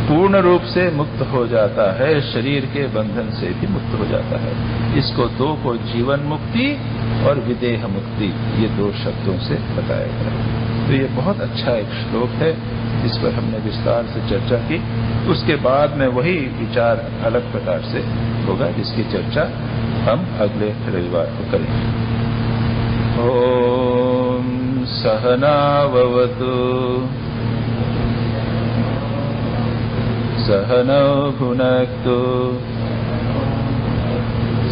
Speaker 2: पूर्ण रूप से मुक्त हो जाता है, शरीर के बंधन से भी मुक्त हो जाता है। इसको दो को जीवन मुक्ति और विदेह मुक्ति, ये दो शब्दों से बताया गया है। तो ये बहुत अच्छा एक श्लोक है, जिस पर हमने विस्तार से चर्चा की। उसके बाद में वही विचार अलग प्रकार से होगा, जिसकी चर्चा हम अगले रविवार को करेंगे। ओम सहना भवतु, सहनौ भुनक्तु,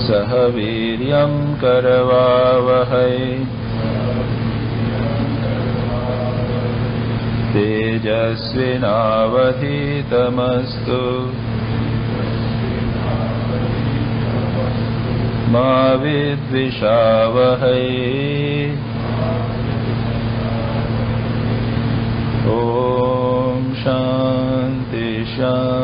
Speaker 2: सह वीर्यं करवावहै, तेजस्विनावधीतमस्तु, मा विद्विषावहै। ओम शांति शांति।